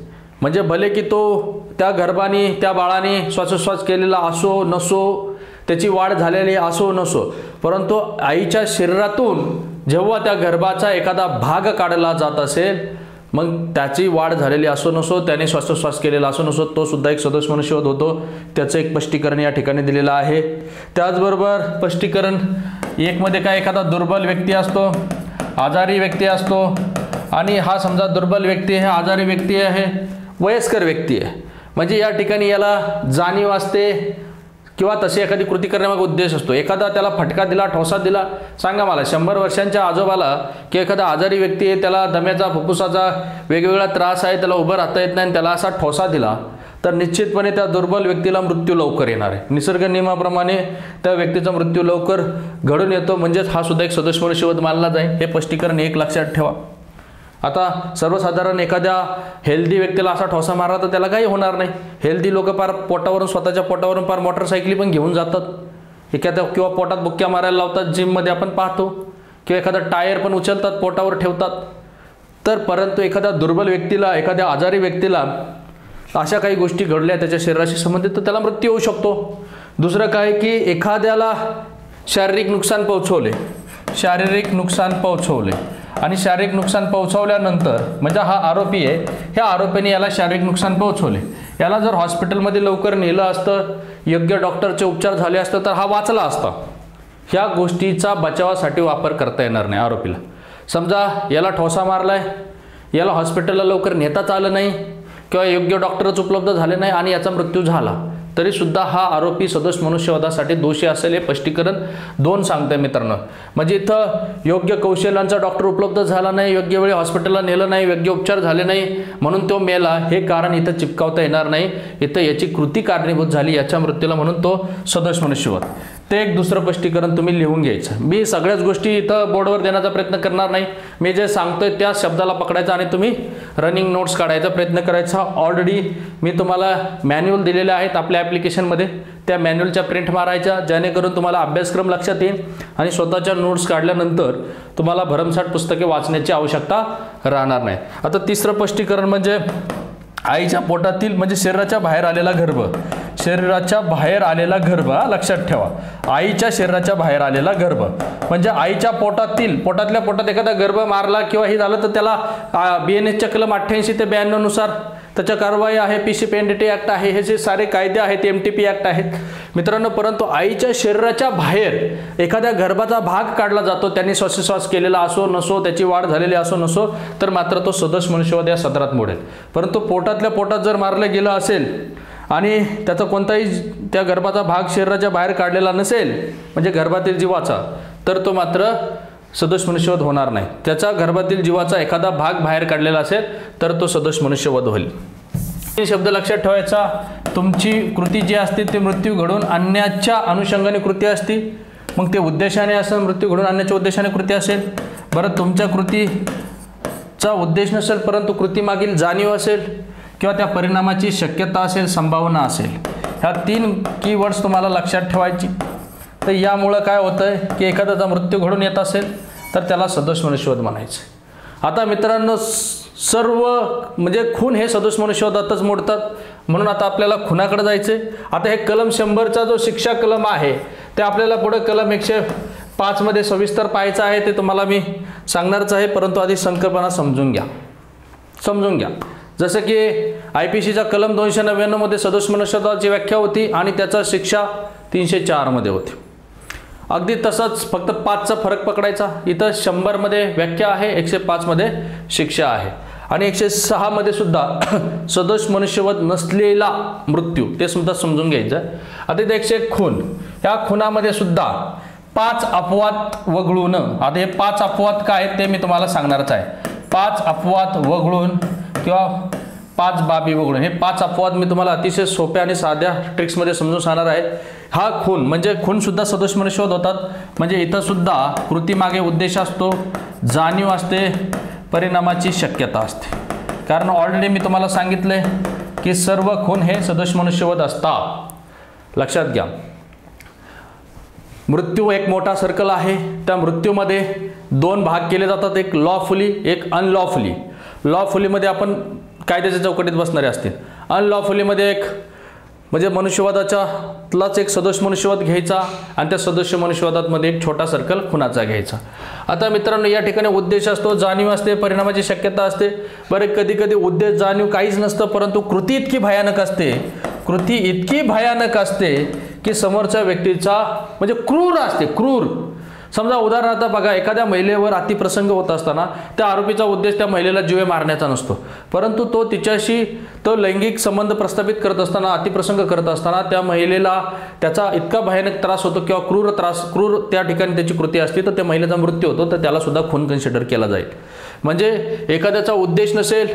म्हणजे भले की तो त्या गर्भाने त्या बाळाने श्वासोच्छ्वास केलेला असो नसो, त्याची वाढ झालेली असो नसो, परंतु आईच्या शरीरातून जेव्हा त्या गर्भाचा एखादा भाग काढला जात असेल, मग त्याची वाढ झालेली असो नसो, त्याने श्वासोच्छ्वास केलेला असो नसो, तो सुद्धा एक सदोष मनुष्यवध होतो. त्याचं एक स्पष्टीकरण या ठिकाणी दिलेलं आहे. त्याचबरोबर स्पष्टीकरण 1 मध्ये काय, एखादा दुर्बल व्यक्ती असतो, आजारी व्यक्ती असतो, आणि हा समजा दुर्बल व्यक्ती आहे, आजारी व्यक्ती आहे, वयस्कर व्यक्ती आहे, म्हणजे या ठिकाणी याला जाणीव असते किंवा तशी एखादी कृती करण्यामागे उद्देश असतो. एखादा त्याला फटका दिला, ठोसा दिला, सांगा मला 100 वर्षांच्या आजोबाला की एखादा आजारी व्यक्ती आहे, त्याला दम्याचा फुफ्फुसाचा वेगवेगळा त्रास आहे, त्याला उभं राहता येत नाही, त्याला असा ठोसा दिला तर निश्चितपणे त्या दुर्बल व्यक्तीला मृत्यू लवकर येणार आहे. निसर्ग नियमाप्रमाणे त्या व्यक्तीचा मृत्यू लवकर घडून येतो, म्हणजेच हा सुद्धा एक सदोष मनुष्यवध मानला जाईल. हे स्पष्टीकरण 1 लक्षात ठेवा. आता सर्वसाधारण एखाद्या हेल्दी व्यक्तीला असा ठोसा मारला तर त्याला काही होणार नाही. हेल्दी लोक पार पोटावरून, स्वतःच्या पोटावरून पार मोटरसायकली पण घेऊन जातात, एखाद्या किंवा पोटात बुक्क्या मारायला लावतात, जिममध्ये आपण पाहतो, किंवा एखादा टायर पण उचलतात, पोटावर ठेवतात. तर परंतु एखाद्या दुर्बल व्यक्तीला, एखाद्या आजारी व्यक्तीला अशा काही गोष्टी घडल्या त्याच्या शरीराशी संबंधित, तर त्याला मृत्यू होऊ शकतो. दुसरं काय की एखाद्याला शारीरिक नुकसान पोहोचवले, आणि शारीरिक नुकसान पोहोचवल्यानंतर, म्हणजे हा आरोपी आहे, ह्या आरोपीने याला शारीरिक नुकसान पोहोचवले, याला जर हॉस्पिटलमध्ये लवकर नेलं असतं, योग्य डॉक्टरचे उपचार झाले असतं तर हा वाचला असता. ह्या गोष्टीचा बचावासाठी वापर करता येणार नाही आरोपीला. समजा याला ठोसा मारलाय, याला हॉस्पिटलला लवकर नेताच आलं नाही किंवा योग्य डॉक्टरच उपलब्ध झाले नाही आणि याचा मृत्यू झाला, तरी सुद्धा हा आरोपी सदोष मनुष्यवधासाठी दोषी असेल. हे स्पष्टीकरण 2 सांगतंय मित्रांनो. म्हणजे इथं योग्य कौशल्यांचा डॉक्टर उपलब्ध झाला नाही, योग्य वेळी हॉस्पिटलला नेलं नाही, योग्य उपचार झाले नाही म्हणून तो मेला, हे कारण इथं चिपकावता येणार नाही. इथं याची कृती कारणीभूत झाली याच्या मृत्यूला, म्हणून तो सदोष मनुष्यवध. ते एक दुसरं स्पष्टीकरण तुम्ही लिहून घ्यायचं. मी सगळ्याच गोष्टी इथं बोर्डवर देण्याचा प्रयत्न करणार नाही. मी जे सांगतोय त्या शब्दाला पकडायचा आणि तुम्ही रनिंग नोट्स काढायचा प्रयत्न करायचा. ऑलरेडी मी तुम्हाला मॅन्युअल दिलेले आहेत आपल्या ॲप्लिकेशनमध्ये, त्या मॅन्युअलच्या प्रिंट मारायच्या, जेणेकरून तुम्हाला अभ्यासक्रम लक्षात येईल आणि स्वतःच्या नोट्स काढल्यानंतर तुम्हाला भरमसाठ पुस्तके वाचण्याची आवश्यकता राहणार नाही. आता तिसरं स्पष्टीकरण म्हणजे आईच्या पोटातील, म्हणजे शरीराच्या बाहेर आलेला गर्भ, शरीराच्या बाहेर आलेला गर्भ, लक्षात ठेवा. आईच्या शरीराच्या बाहेर आलेला गर्भ म्हणजे आईच्या पोटातल्या पोटात एखादा गर्भ मारला किंवा हे झालं तर त्याला BNSच्या कलम 88 ते 92 नुसार त्याच्या कारवाई आहे. PCPNDT ॲक्ट आहे, हे जे सारे कायदे आहेत, MTP ॲक्ट आहेत मित्रांनो. परंतु आईच्या शरीराच्या बाहेर एखाद्या गर्भाचा भाग काढला जातो, त्यांनी श्वासोच्छ्वास केलेला असो नसो, त्याची वाढ झालेली असो नसो, तर मात्र तो सदोष मनुष्यवध या सदरात मोडेल. परंतु पोटातल्या पोटात जर मारलं गेलं असेल आणि त्याचा कोणताही त्या गर्भाचा भाग शरीराच्या बाहेर काढलेला नसेल, म्हणजे गर्भातील जीवाचा, तर तो मात्र सदोष मनुष्यवध होणार नाही. त्याचा गर्भातील जीवाचा एखादा भाग बाहेर काढलेला असेल तर तो सदोष मनुष्यवध होईल. हे शब्द लक्षात ठेवायचा. तुमची कृती जी असते ती मृत्यू घडवून आणण्याच्या अनुषंगाने कृती असते, मग ते उद्देशाने असेल, मृत्यू घडवून आणण्याच्या उद्देशाने कृती असेल. बरं, तुमच्या कृतीचा उद्देश नसेल परंतु कृतीमागील जाणीव असेल किंवा त्या परिणामाची शक्यता असेल, संभावना असेल, ह्या 3 कीवर्ड्स तुम्हाला लक्षात ठेवायची. तर यामुळं काय होतंय की एखाद्याचा मृत्यू घडून येत असेल तर त्याला सदोष मनुष्यवध म्हणायचं. आता मित्रांनो, सर्व म्हणजे खून हे सदोष मनुष्यवधातच मोडतात, म्हणून आता आपल्याला खुनाकडे जायचे. आता हे कलम 100चा जो शिक्षा कलम आहे ते आपल्याला पुढे कलम 105 मध्ये सविस्तर पाहायचं आहे, ते तुम्हाला मी सांगणारच आहे. परंतु आधी संकल्पना समजून घ्या. जसं की IPCचा कलम 299 मध्ये सदोष मनुष्यवधाची व्याख्या होती आणि त्याचा शिक्षा 304 मध्ये होती. अगदी तसंच फक्त 5चा फरक पकडायचा. इथं 100 मध्ये व्याख्या आहे, 105 मध्ये शिक्षा आहे आणि 106 मध्ये सुद्धा सदोष मनुष्यवध नसलेला मृत्यू, ते सुद्धा समजून घ्यायचं. आता इथे 101 खून, ह्या खुनामध्ये सुद्धा 5 अपवाद वगळून, आता हे 5 अपवाद काय ते मी तुम्हाला सांगणारच आहे. 5 अपवाद वगळून किंवा 5 बाबी वगळून, हे 5 अपवाद मी तुम्हाला अतिशय सोप्या आणि साध्या ट्रिक्समध्ये समजून सांगणार आहे. हा खून म्हणजे खून सुद्धा सदोष मनुष्यवध होतात. म्हणजे इथं सुद्धा कृतीमागे उद्देश असतो, जाणीव असते, परिणामाची शक्यता असते. कारण ऑलरेडी मी तुम्हाला सांगितले की सर्व खून हे सदोष मनुष्यवध असतात. लक्षात घ्या. मृत्यू एक मोठा सर्कल आहे. त्या मृत्यूमध्ये 2 भाग केले जातात, एक लॉफुली, एक अनलॉफुली. लॉफुलीमध्ये आपण कायद्याच्या चौकटीत बसणारे असतील अनलॉफुलीमध्ये एक म्हणजे मनुष्यवादाच्यातलाच एक सदोष मनुष्यवाद घ्यायचा आणि त्या सदस्य मनुष्यवादामध्ये एक छोटा सर्कल खुनाचा घ्यायचा. आता मित्रांनो, या ठिकाणी उद्देश असतो, जाणीव असते, परिणामाची शक्यता असते. बरे कधी कधी उद्देश जाणीव काहीच नसतं, परंतु कृती इतकी भयानक असते, कृती इतकी भयानक असते की समोरच्या व्यक्तीचा म्हणजे क्रूर असते, क्रूर. समजा उदाहरणार्थ बघा, एखाद्या महिलेवर अतिप्रसंग होत असताना त्या आरोपीचा उद्देश त्या महिलेला जीवे मारण्याचा नसतो, परंतु तो तिच्याशी तो लैंगिक संबंध प्रस्थापित करत असताना, अतिप्रसंग करत असताना त्या महिलेला त्याचा इतका भयानक त्रास होतो किंवा क्रूर त्या ठिकाणी त्याची कृती असते, तर त्या महिलेचा मृत्यू होतो, तर त्याला सुद्धा खून कन्सिडर केला जाईल. म्हणजे एखाद्याचा उद्देश नसेल,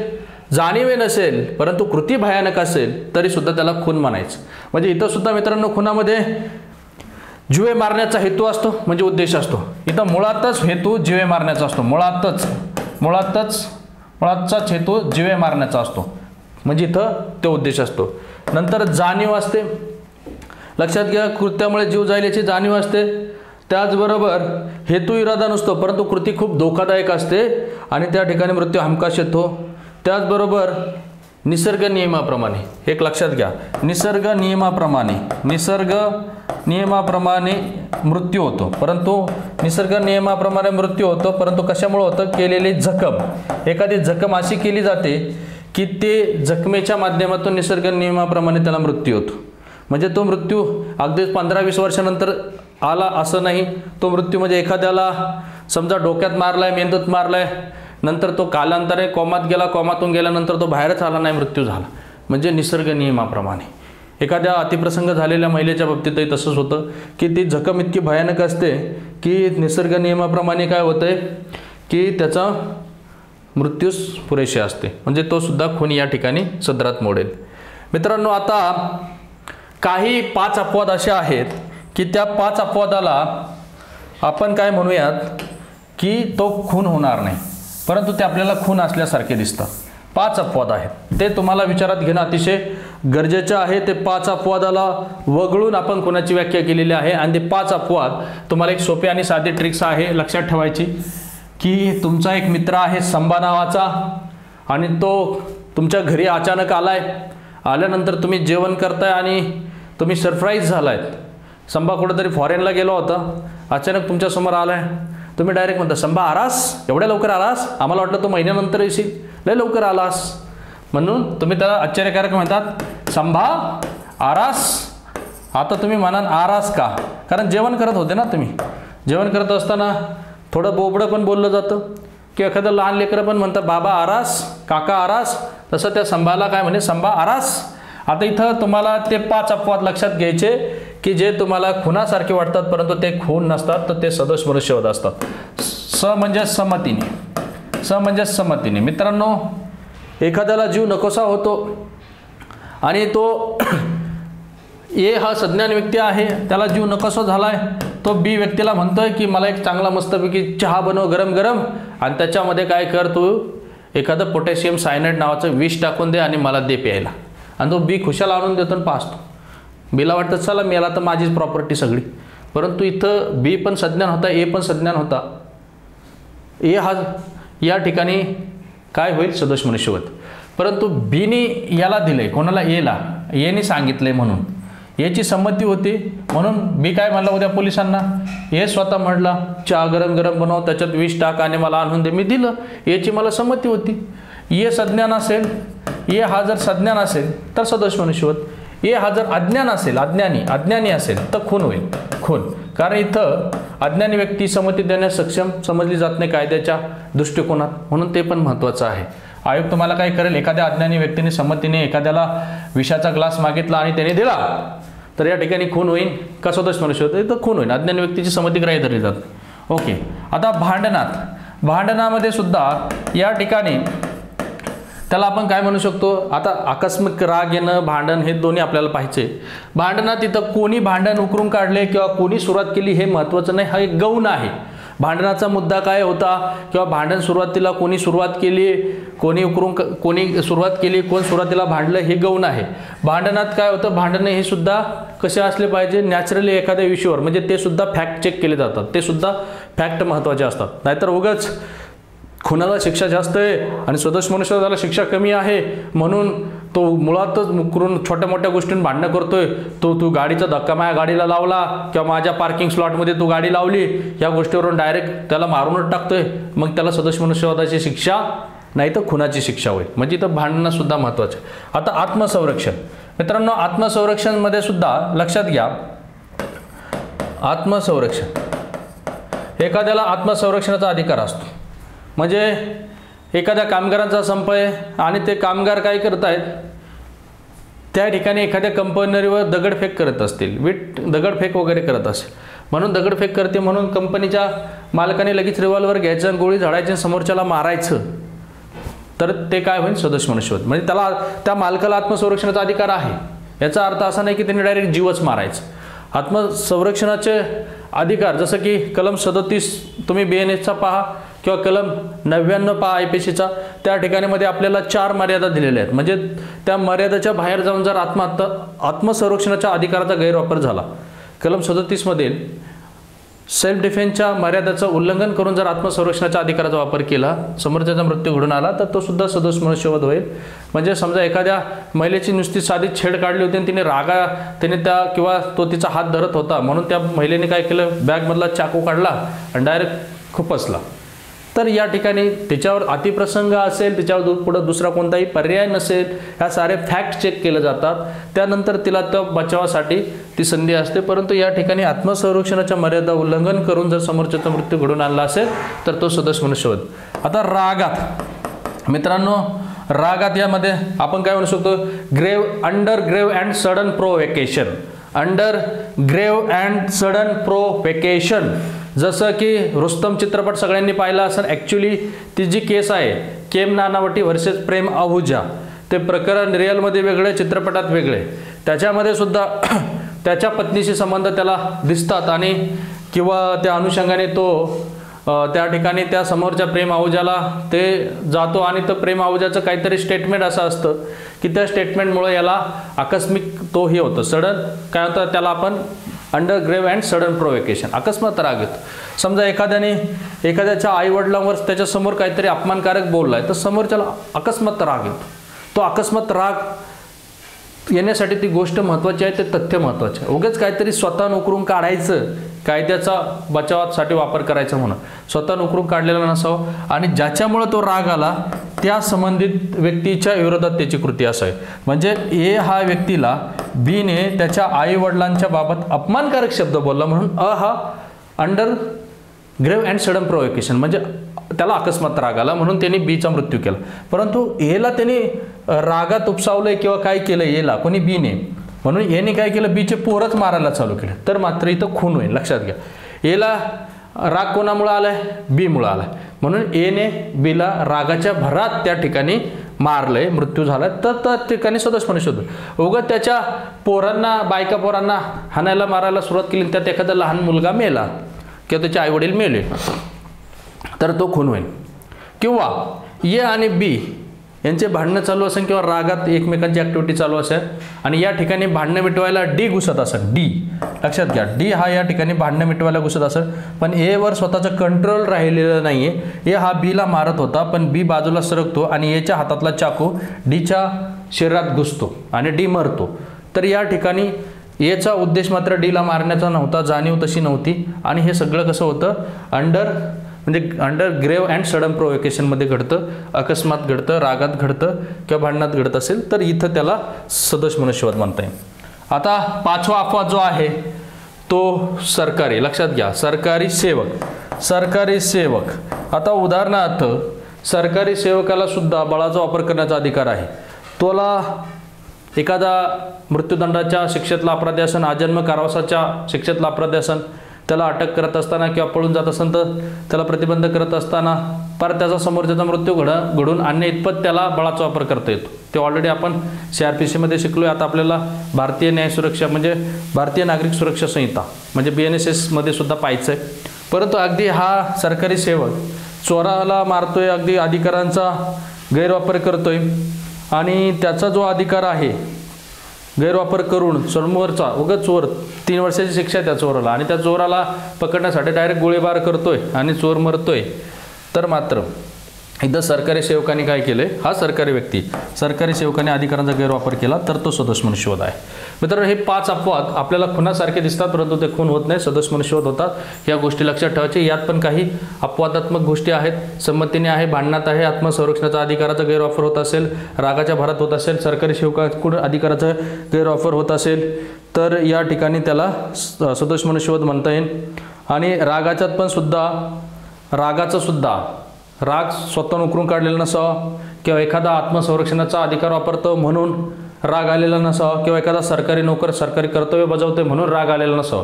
जाणीवे नसेल, परंतु कृती भयानक असेल तरी सुद्धा त्याला खून म्हणायचं. म्हणजे इथं सुद्धा मित्रांनो खुनामध्ये जीवे मारण्याचा हेतू असतो, म्हणजे उद्देश असतो. इथं मुळातच हेतू जीवे मारण्याचा असतो, मुळातच हेतू जीवे मारण्याचा असतो, म्हणजे इथं तो उद्देश असतो. नंतर जाणीव असते, लक्षात घ्या, कृत्यामुळे जीव जाईल याची जाणीव असते. त्याचबरोबर हेतू इरादा नसतो, परंतु कृती खूप धोकादायक असते आणि त्या ठिकाणी मृत्यू हमखास येतो. त्याचबरोबर निसर्ग नियमाप्रमाणे, एक लक्षात घ्या, निसर्ग नियमाप्रमाणे मृत्यू होतो, परंतु कशामुळे होतं? केलेली जखम, एखादी जखम अशी केली जाते की ते जखमेच्या माध्यमातून निसर्ग नियमाप्रमाणे त्याला मृत्यू होतो. म्हणजे तो मृत्यू अगदीच 15-20 वर्षानंतर आला असं नाही. तो मृत्यू म्हणजे एखाद्याला समजा डोक्यात मारलाय, मेंदूत मारलाय, नंतर तो कालांतराने कोमात गेला, कोमातून गेल्यानंतर तो बाहेरच आला नाही, मृत्यू झाला, म्हणजे निसर्ग नियमाप्रमाणे. एखाद्या अतिप्रसंग झालेल्या महिलेच्या बाबतीतही तसंच होतं की ती जखम इतकी भयानक असते की निसर्ग नियमाप्रमाणे काय होतंय की त्याचा मृत्यूस पुरेसे असते, म्हणजे तो सुद्धा खून या ठिकाणी सदरात मोडेल. मित्रांनो, आता काही 5 अपवाद असे आहेत की त्या 5 अपवादाला आपण काय म्हणूयात की तो खून होणार नाही, परंतु ते आपल्याला खून असल्यासारखे दिसतात. 5 अपवाद आहेत, ते तुम्हाला विचारात घेणं अतिशय गरजेचं आहे. ते 5 अपवादाला वगळून आपण खुनाची व्याख्या केलेली आहे आणि ते 5 अपवाद तुम्हाला एक सोपी आणि साधी ट्रिक्स आहे लक्षात ठेवायची की तुमचा एक मित्र आहे संभा नावाचा आणि तो तुमच्या घरी अचानक आल्यानंतर तुम्ही जेवण करताय आणि तुम्ही सरप्राईज झालायत. संभा कुठेतरी फॉरेनला गेला होता, अचानक तुमच्यासमोर आलाय, तुम्ही डायरेक्ट म्हणता, संभा आलास, एवढ्या लवकर आलास, आम्हाला वाटलं तू महिन्यानंतर येशील, लय लवकर आलास. म्हणून तुम्ही त्याला आश्चर्यकारक म्हणतात, संभा आरास. आता तुम्ही म्हणाल आरास का? कारण जेवण करत होते ना तुम्ही. जेवण करत असताना थोडं बोबडं पण बोललं जातं की एखादं लहान लेकरं पण म्हणतात, बाबा आरास, काका आरास. तसं त्या संभाला काय म्हणे, संभा आरास. आता इथं तुम्हाला ते 5 अपवाद लक्षात घ्यायचे की जे तुम्हाला खुनासारखे वाटतात, परंतु ते खून नसतात, तर ते सदोष मनुष्यवध असतात. समंजस मित्रांनो, एखाद्याला जीव नकोसा होतो आणि तो ए हा सज्ञान व्यक्ती आहे, त्याला जीव नकोसा झालाय, तो बी व्यक्तीला म्हणतोय की मला एक चांगला मस्तपैकी चहा बनव गरम गरम आणि त्याच्यामध्ये काय कर, तू एखादं पोटॅशियम सायनाइड नावाचं विष टाकून दे आणि मला दे प्यायला. आणि तो बी खुशाला आणून देतो आणि पाचतो. बीला वाटतं चला मेला तर माझीच प्रॉपर्टी सगळी, परंतु इथं बी पण सज्ञान होता, ए पण सज्ञान होता. ए हा या ठिकाणी काय होईल, सदोष मनुष्यवध. परंतु बीने याला दिलंय, कोणाला, एला, एने सांगितलंय म्हणून याची संमती होती, म्हणून बी काय म्हणला उद्या पोलिसांना, ए स्वतः म्हणला चहा गरम गरम बनव, त्याच्यात विष टाक आणि मला आणून दे, मी दिलं, याची मला संमती होती. ए सज्ञान असेल, ए हा जर सज्ञान असेल तर सदोष मनुष्यवध. ए हा जर अज्ञान असेल, अज्ञानी असेल तर खून होईल, खून. कारण इथं अज्ञानी व्यक्ती संमती देण्यास सक्षम समजली जात नाही कायद्याच्या दृष्टिकोनात, म्हणून ते पण महत्त्वाचं आहे. आयोग तुम्हाला काय करेल, एखाद्या अज्ञानी व्यक्तीने संमतीने एखाद्याला विषाचा ग्लास मागितला आणि त्याने दिला तर या ठिकाणी खून होईल का सदोष मनुष्यवध, तर खून होईल. अज्ञानी व्यक्तीची संमती ग्राह्य धरली जाते. ओके. आता भांडणामध्ये सुद्धा या ठिकाणी त्याला आपण काय म्हणू शकतो, आता आकस्मिक राग येणं, भांडण, हे दोन्ही आपल्याला पाहिजे. भांडणात इथं कोणी भांडण उकरून काढले किंवा कोणी सुरुवात केली हे महत्त्वाचं नाही, हा एक गौण आहे. भांडणाचा मुद्दा काय होता किंवा भांडण सुरुवातीला कोणी सुरुवात केली, कोणी सुरुवात केली, कोण सुरुवातीला भांडलं, हे गौण आहे. भांडणात काय होतं, भांडणे हे सुद्धा कसे असले पाहिजे, नॅचरली एखाद्या विषयावर, म्हणजे ते सुद्धा फॅक्ट चेक केले जातात, ते सुद्धा फॅक्ट महत्त्वाचे असतात. नाहीतर उगाच खुनाला शिक्षा जास्त आहे आणि सदोष मनुष्यवधाला शिक्षा कमी आहे म्हणून तो मुळातच मुकरून छोट्या मोठ्या गोष्टींनी भांडणं करतोय, तू गाडीचा धक्का माझ्या गाडीला लावला किंवा माझ्या पार्किंग स्लॉटमध्ये तू गाडी लावली, या गोष्टीवरून डायरेक्ट त्याला मारूनच टाकतोय, मग त्याला सदोष मनुष्यवधाची शिक्षा नाही तर खुनाची शिक्षा होईल. म्हणजे इथं भांडणं सुद्धा महत्त्वाचं आहे. आता आत्मसंरक्षण मित्रांनो, आत्मसंरक्षणमध्ये सुद्धा लक्षात घ्या, आत्मसंरक्षण एखाद्याला आत्मसंरक्षणाचा अधिकार असतो. म्हणजे एखाद्या कामगारांचा संप आहे आणि ते कामगार काय करत आहेत, त्या ठिकाणी एखाद्या कंपनीवर दगडफेक करत असतील, दगडफेक वगैरे करत असेल, म्हणून दगडफेक करते म्हणून कंपनीच्या मालकाने लगेच रिव्हॉल्वर घ्यायचं आणि गोळी झाडायची, समोरच्याला मारायचं, तर ते काय होईल, सदोष मनुष्यवध. म्हणजे त्याला त्या मालकाला आत्मसंरक्षणाचा अधिकार आहे. याचा अर्थ असा नाही की त्यांनी डायरेक्ट जीवच मारायचं. आत्मसंरक्षणाचे अधिकार जसं की कलम 37 तुम्ही BNSचा पहा किंवा कलम 99 पहा IPCचा, त्या ठिकाणी मध्ये आपल्याला 4 मर्यादा दिलेल्या आहेत. म्हणजे त्या मर्यादेच्या बाहेर जाऊन जर आत्मसंरक्षणाच्या अधिकाराचा गैरवापर झाला, कलम 37 मधील सेल्फ डिफेन्सच्या मर्यादेचं उल्लंघन करून जर आत्मसंरक्षणाच्या अधिकाराचा वापर केला, समोरच्याचा मृत्यू घडून आला, तर तो सुद्धा सदोष मनुष्यवध होईल. म्हणजे समजा एखाद्या महिलेची नुसती साधी छेड काढली होती आणि तिने त्या किंवा तो तिचा हात धरत होता म्हणून त्या महिलेने काय केलं, बॅगमधला चाकू काढला आणि डायरेक्ट खुपसला, तर या ठिकाणी त्याच्यावर अतिप्रसंग असेल, त्याच्यावर पुढं दुसरा कोणताही पर्याय नसेल, ह्या सारे फॅक्ट चेक केले जातात, त्यानंतर तिला त्या बचावासाठी ती संधी असते. परंतु या ठिकाणी आत्मसंरक्षणाच्या मर्यादा उल्लंघन करून जर समोरच्याचा मृत्यू घडून आणला असेल तर तो सदोष मनुष्यवध. आता रागात मित्रांनो, रागात यामध्ये आपण काय म्हणू शकतो, under grave and sudden provocation, under grave and sudden provocation. जसं की रुस्तम चित्रपट सगळ्यांनी पाहिला असेल. ॲक्च्युली ती जी केस आहे, केम नानावटी वर्सेस प्रेम आहुजा, ते प्रकरण रिअलमध्ये वेगळे, चित्रपटात वेगळे. त्याच्यामध्ये सुद्धा त्याच्या पत्नीशी संबंध त्याला दिसतात आणि किंवा त्या अनुषंगाने तो त्या ठिकाणी त्या समोरच्या प्रेम आहुजाला ते जातो आणि तर प्रेम आहुजाचं काहीतरी स्टेटमेंट असं असतं की त्या स्टेटमेंटमुळे याला आकस्मिक तो हे होतं, सडन काय होतं, त्याला आपण अंडर ग्रेव्ह अँड सडन प्रोव्होकेशन, अकस्मात राग येतो. समजा एखाद्याच्या आईवडिलांवर त्याच्यासमोर काहीतरी अपमानकारक बोललाय, तर समोरच्याला अकस्मात राग येतो. तो अकस्मात राग येण्यासाठी ती गोष्ट महत्त्वाची आहे, ते तथ्य महत्त्वाचे आहे. उगाच काहीतरी स्वतः नोकरून काढायचं, कायद्याचा बचावासाठी वापर करायचा म्हणून स्वतः नोकरून काढलेला नसावं आणि ज्याच्यामुळे तो राग आला त्या संबंधित व्यक्तीच्या विरोधात त्याची कृती असावी. म्हणजे ए हा व्यक्तीला बीने त्याच्या आई वडिलांच्या बाबत अपमानकारक शब्द बोलला म्हणून हा अंडर ग्रेव्ह अँड सडन प्रोव्होकेशन, म्हणजे त्याला अकस्मात राग आला म्हणून त्यांनी बीचा मृत्यू केला. परंतु एला त्यांनी रागात उपसावलंय किंवा काय केलं एला कोणी बीने, म्हणून याने काय केलं, बीचे पोरच मारायला चालू केले, तर मात्र इथं खून होईल. लक्षात घ्या, एला राग कोणामुळे आलाय, बी मुळे आलाय, म्हणून एने बीला रागाच्या भरात त्या ठिकाणी मारलंय, मृत्यू झाला, तर त्या ठिकाणी सदोष मनुष्यवध. उगाच त्याच्या पोरांना, बायका पोरांना हाणायला मारायला सुरुवात केली, त्यात एखादा लहान मुलगा मेला किंवा त्याचे आईवडील मेले, तर तो खून होईल. किंवा ए आणि बी यांचे भांडणं चालू असेल किंवा रागात एकमेकांची ॲक्टिव्हिटी चालू असेल आणि या ठिकाणी भांडणं मिटवायला डी घुसत असेल, डी लक्षात घ्या, डी हा या ठिकाणी भांडणं मिटवायला घुसत असेल, पण एवर स्वतःचं कंट्रोल राहिलेलं नाही आहे. ए हा बीला मारत होता, पण बी बाजूला सरकतो आणि एच्या हातातला चाकू डीच्या शरीरात घुसतो आणि डी मरतो. तर या ठिकाणी एचा उद्देश मात्र डीला मारण्याचा नव्हता, जाणीव तशी नव्हती आणि हे सगळं कसं होतं, अंडर ग्रेव्ह अँड सडन प्रोव्होकेशनमध्ये घडतं, अकस्मात घडतं, रागात घडतं किंवा भांडणात घडत असेल, तर इथं त्याला सदोष मनुष्यवध म्हणता येईल. आता पाचवा अपवाद जो आहे तो सरकारी, लक्षात घ्या, सरकारी सेवक. आता उदाहरणार्थ सरकारी सेवकाला सुद्धा बळाचा वापर करण्याचा अधिकार आहे. तोला एखादा मृत्यूदंडाच्या शिक्षेतला अपराधी असन, आजन्म कारावासाच्या शिक्षेतला अपराधी असन, त्याला अटक करत असताना किंवा पळून जात असेल तर त्याला प्रतिबंध करत असताना पर त्याचा समोरच्याचा मृत्यू घडून आणणे इतपत त्याला बळाचा वापर करता येतो. ते ऑलरेडी आपण CRPC मध्ये शिकलोय. आता आपल्याला भारतीय न्याय सुरक्षा म्हणजे भारतीय नागरिक सुरक्षा संहिता म्हणजे BNSS मध्ये सुद्धा पाहायचं आहे. परंतु अगदी हा सरकारी सेवक चोराला मारतोय, अगदी अधिकारांचा गैरवापर करतोय आणि त्याचा जो अधिकार आहे गैरवापर करून समोरचा उगाच चोर 3 वर्षाची शिक्षा त्या चोराला आणि त्या चोराला पकडण्यासाठी डायरेक्ट गोळीबार करतोय आणि चोर मरतोय, तर मात्र इथं सरकारी सेवकाने काय केले, हा सरकारी व्यक्ती सरकारी सेवकाने अधिकारांचा गैरवापर केला तर तो सदोष मनुष्यवध आहे. मित्रांनो, हे 5 अपवाद आपल्याला खुनासारखे दिसतात परंतु ते खून होत नाही, सदोष मनुष्यवध होतात. या गोष्टी लक्षात ठेवायचे. यात पण काही अपवादात्मक गोष्टी आहेत. संमतीने आहे, भांडणात आहे, आत्मसंरक्षणाचा अधिकाराचा गैरवापर होत असेल, रागाच्या भरात होत असेल, सरकारी सेवकाकडून अधिकाराचा गैरवापर होत असेल तर या ठिकाणी त्याला सदोष मनुष्यवध म्हणता येईल. आणि रागाच्यात पण सुद्धा राग स्वतःहून उकरून काढलेला नसावा किंवा एखादा आत्मसंरक्षणाचा अधिकार वापरतो म्हणून राग आलेला नसावा किंवा एखादा सरकारी नोकर सरकारी कर्तव्य बजावतोय म्हणून राग आलेला नसावा.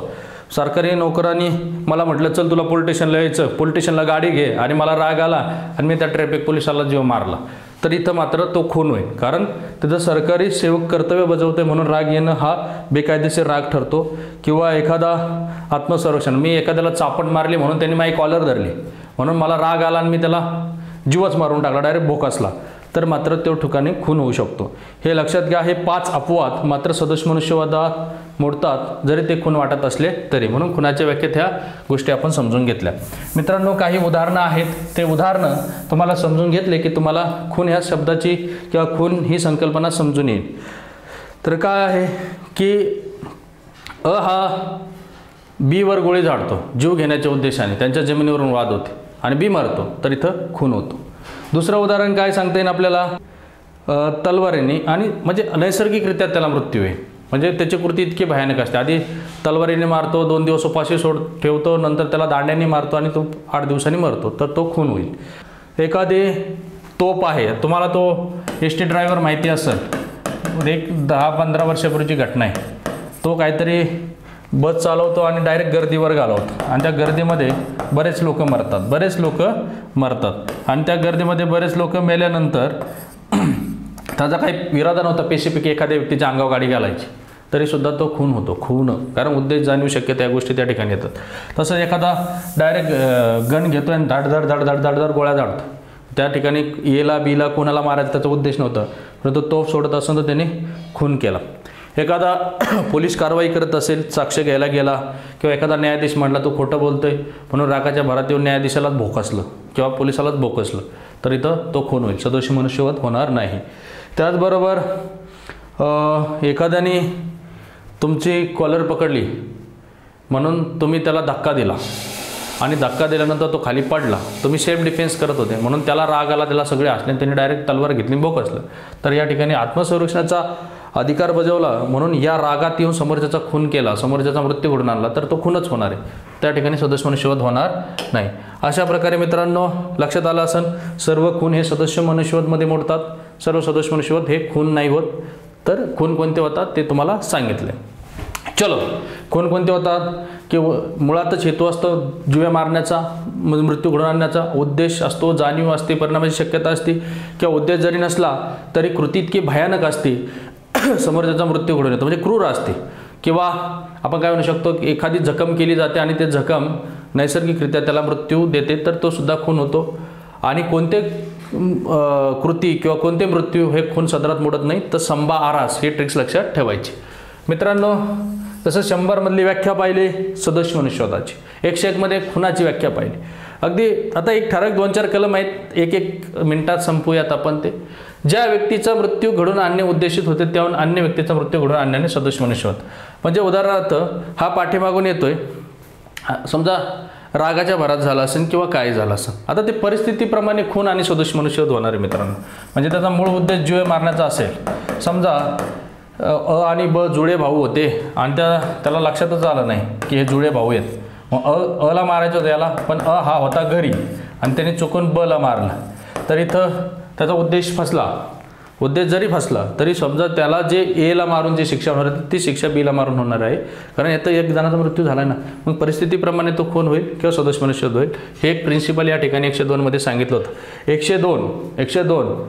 सरकारी नोकरांनी मला म्हटलं चल तुला पोलीस स्टेशनला यायचं, पोलीस स्टेशनला गाडी घे आणि मला राग आला आणि मी त्या ट्रॅफिक पोलिसाला जीव मारला तर इथं मात्र तो खून होईल. कारण तिथं सरकारी सेवक कर्तव्य बजावतोय म्हणून राग येणं हा बेकायदेशीर राग ठरतो. किंवा एखादा आत्मसंरक्षण, मी एखाद्याला चापट मारली म्हणून त्यांनी माझी कॉलर धरली म्हणून मला राग आला आणि मी त्याला जीवच मारून टाकला, डायरेक्ट भोकासला, तर मात्र त्या ठिकाणी खून होऊ शकतो. हे लक्षात घ्या. हे 5 अपवाद मात्र सदोष मनुष्यवधात मोडतात जरी ते खून वाटत असले तरी. म्हणून खुनाच्या व्याख्येत ह्या गोष्टी आपण समजून घेतल्या. मित्रांनो, काही उदाहरणं आहेत. ते उदाहरणं तुम्हाला समजून घेतले की तुम्हाला खून ह्या शब्दाची किंवा खून ही संकल्पना समजून येईल. तर काय आहे की हा बीवर गोळी झाडतो जीव घेण्याच्या उद्देशाने, त्यांच्या जमिनीवरून वाद होते आणि बी मारतो तर इथं खून होतो. दुसरं उदाहरण काय सांगता येईल आपल्याला, तलवारीने, आणि म्हणजे नैसर्गिकरित्या त्याला मृत्यू आहे, म्हणजे त्याची कृती इतकी भयानक असते. आधी तलवारीने मारतो, 2 दिवस उपाशी ठेवतो, नंतर त्याला दांड्याने मारतो आणि तो 8 दिवसांनी मरतो तर तो खून होईल. एखादी तोप आहे, तुम्हाला तो एस टी ड्रायव्हर माहिती असेल, एक 10-15 वर्षापूर्वीची घटना आहे. तो काहीतरी बस चालवतो आणि डायरेक्ट गर्दीवर घालवतो आणि त्या गर्दीमध्ये बरेच लोक मरतात आणि त्या गर्दीमध्ये बरेच लोक मेल्यानंतर त्याचा काही इरादा नव्हता पेशीपैकी एखाद्या व्यक्तीच्या अंगावर गाडी घालायची तरीसुद्धा तो खून होतो. कारण उद्देश जाणीव शक्य त्या गोष्टी त्या ठिकाणी येतात. तसंच एखादा डायरेक्ट गन घेतो आणि धाड गोळ्या झाडतो, त्या ठिकाणी येला बीला कोणाला मारायचा त्याचा उद्देश नव्हता परंतु तो सोडत असून तर त्याने खून केला. एखादा पोलीस कारवाई करत असेल, साक्ष घ्यायला गेला किंवा एखादा न्यायाधीश म्हटला तो खोटं बोलतोय म्हणून रागाच्या भरात येऊन न्यायाधीशालाच भोकसलं किंवा पोलिसालाच भोकसलं तर इथं तो खून होईल, सदोष मनुष्यवध होणार नाही. त्याचबरोबर एखाद्याने तुमची कॉलर पकडली म्हणून तुम्ही त्याला धक्का दिला आणि धक्का दिल्यानंतर तो खाली पडला, तुम्ही सेल्फ डिफेन्स करत होते म्हणून त्याला राग आला, त्याला सगळे हसले, त्यांनी डायरेक्ट तलवार घेतली भोकसलं तर या ठिकाणी आत्मसंरक्षणाचा अधिकार बजावला म्हणून या रागात येऊन समोरच्याचा खून केला, समोरच्याचा मृत्यू घडून आणला तर तो खूनच होणार आहे, त्या ठिकाणी सदोष मनुष्यवध होणार नाही. अशा प्रकारे मित्रांनो लक्षात आलं असेल, सर्व खून हे सदोष मनुष्यवधमध्ये मोडतात, सर्व सदोष मनुष्यवध हे खून नाही होत. तर खून कोणते होतात ते तुम्हाला सांगितले. चलो, खून कोणते होतात की मुळातच हेतू असतो जीवे मारण्याचा, मृत्यू घडवून आणण्याचा, उद्देश असतो, जाणीव असते, परिणामाची शक्यता असते किंवा उद्देश जरी नसला तरी कृती इतकी भयानक असते समोरच्याचा मृत्यू घडून येतो म्हणजे क्रूर असते. किंवा आपण काय म्हणू शकतो की एखादी जखम केली जाते आणि ते जखम नैसर्गिकरित्या त्याला मृत्यू देते तर तो सुद्धा खून होतो. आणि कोणते कृती किंवा कोणते मृत्यू हे खून सदरात मोडत नाही तर संबा आरास ही ट्रिक्स लक्षात ठेवायची. मित्रांनो, तसं 100 मधली व्याख्या पाहिली सदोष मनुष्यवधाची, 101 मध्ये खुनाची व्याख्या पाहिली. अगदी आता एक ठराविक 2-4 कलम आहेत, 1 मिनिटात संपूयात आपण ते. ज्या व्यक्तीचा मृत्यू घडून आणणे उद्देशित होते त्याहून अन्य व्यक्तीचा मृत्यू घडून आणण्याने सदोष मनुष्यवध. म्हणजे उदाहरणार्थ हा पाठीमागून येतोय, समजा रागाच्या भरात झाला असेल किंवा काय झालं असेल, आता ते परिस्थितीप्रमाणे खून आणि सदोष मनुष्यवध होणार आहे मित्रांनो. म्हणजे त्याचा मूळ उद्देश जीव मारण्याचा असेल, समजा अ आणि ब जुळे भाऊ होते आणि त्याला लक्षातच आलं नाही की हे जुळे भाऊ आहेत, मग अला मारायचं होतं याला, पण हा होता घरी आणि त्याने चुकून ब ला मारला तर इथं त्याचा उद्देश फसला. उद्देश जरी फसला तरी समजा त्याला जे एला मारून जी शिक्षा होणार आहे ती शिक्षा बीला मारून होणार आहे, कारण यात एक जणाचा मृत्यू झाला ना, मग परिस्थितीप्रमाणे तो खून होईल किंवा सदोष मनुष्यवध होईल. हे एक प्रिन्सिपल या ठिकाणी 102 मध्ये सांगितलं होतं. 102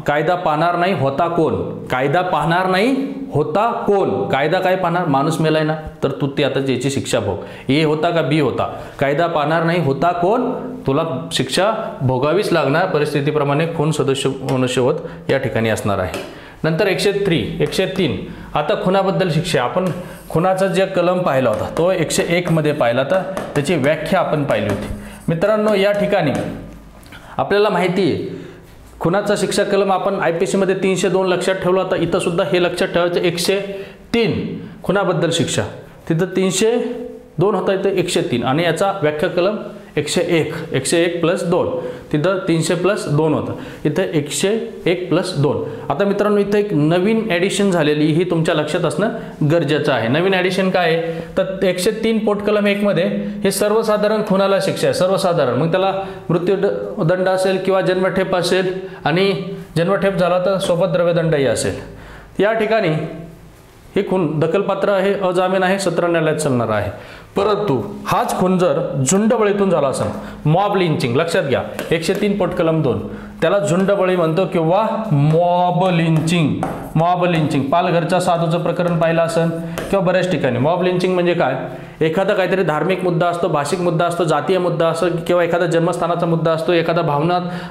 कायदा पाहणार नाही होता कोण, कायदा पाहणार नाही होता कोण, कायदा काय पाहणार, माणूस मेलाय ना तर तू ते आता याची शिक्षा भोग, ए होता का बी होता, कायदा पाहणार नाही होता कोण, तुला शिक्षा भोगावीच लागणार, परिस्थितीप्रमाणे खून सदोष मनुष्यवध या ठिकाणी असणार आहे. नंतर 103 आता खुनाबद्दल शिक्षा. आपण खुनाचा जे कलम पाहिला होता तो 101 मध्ये पाहिला, तर त्याची व्याख्या आपण पाहिली होती. मित्रांनो, या ठिकाणी आपल्याला माहिती आहे खुनाचा शिक्षा कलम आपण IPC मध्ये 302 लक्षात ठेवला, तर इथं सुद्धा हे लक्षात ठेवायचं 103 खुनाबद्दल शिक्षा, तिथं 302 होता, इथं 103 आणि याचा व्याख्या कलम 101+2 तिथं 300+2 होतं, इथं 101+2. आता मित्रांनो इथं एक नवीन ॲडिशन झालेली ही तुमच्या लक्षात असणं गरजेचं आहे. नवीन ॲडिशन काय आहे तर 103 पोट कलम 1 मध्ये हे सर्वसाधारण खुनाला शिक्षा आहे, सर्वसाधारण. मग त्याला मृत्यूदंड असेल किंवा जन्मठेप असेल आणि जन्मठेप झाला तर सोबत द्रव्यदंडही असेल. या ठिकाणी हे खून दखलपात्र आहे, अजामीन आहे, सत्र न्यायालयात चालणार आहे. परंतु हाच खून जर झुंडबळीतून झाला असेल, मॉब लिंचिंग, लक्षात घ्या 103 पोट कलम 2 त्याला झुंडबळी म्हणतो किंवा मॉब लिंचिंग. मॉब लिंचिंग पालघरच्या साधूचं प्रकरण पाहिलं असेल किंवा बऱ्याच ठिकाणी. मॉब लिंचिंग म्हणजे काय, एखादा काहीतरी धार्मिक मुद्दा असतो, भाषिक मुद्दा असतो, जातीय मुद्दा असतो किंवा एखादा जन्मस्थानाचा मुद्दा असतो, एखादा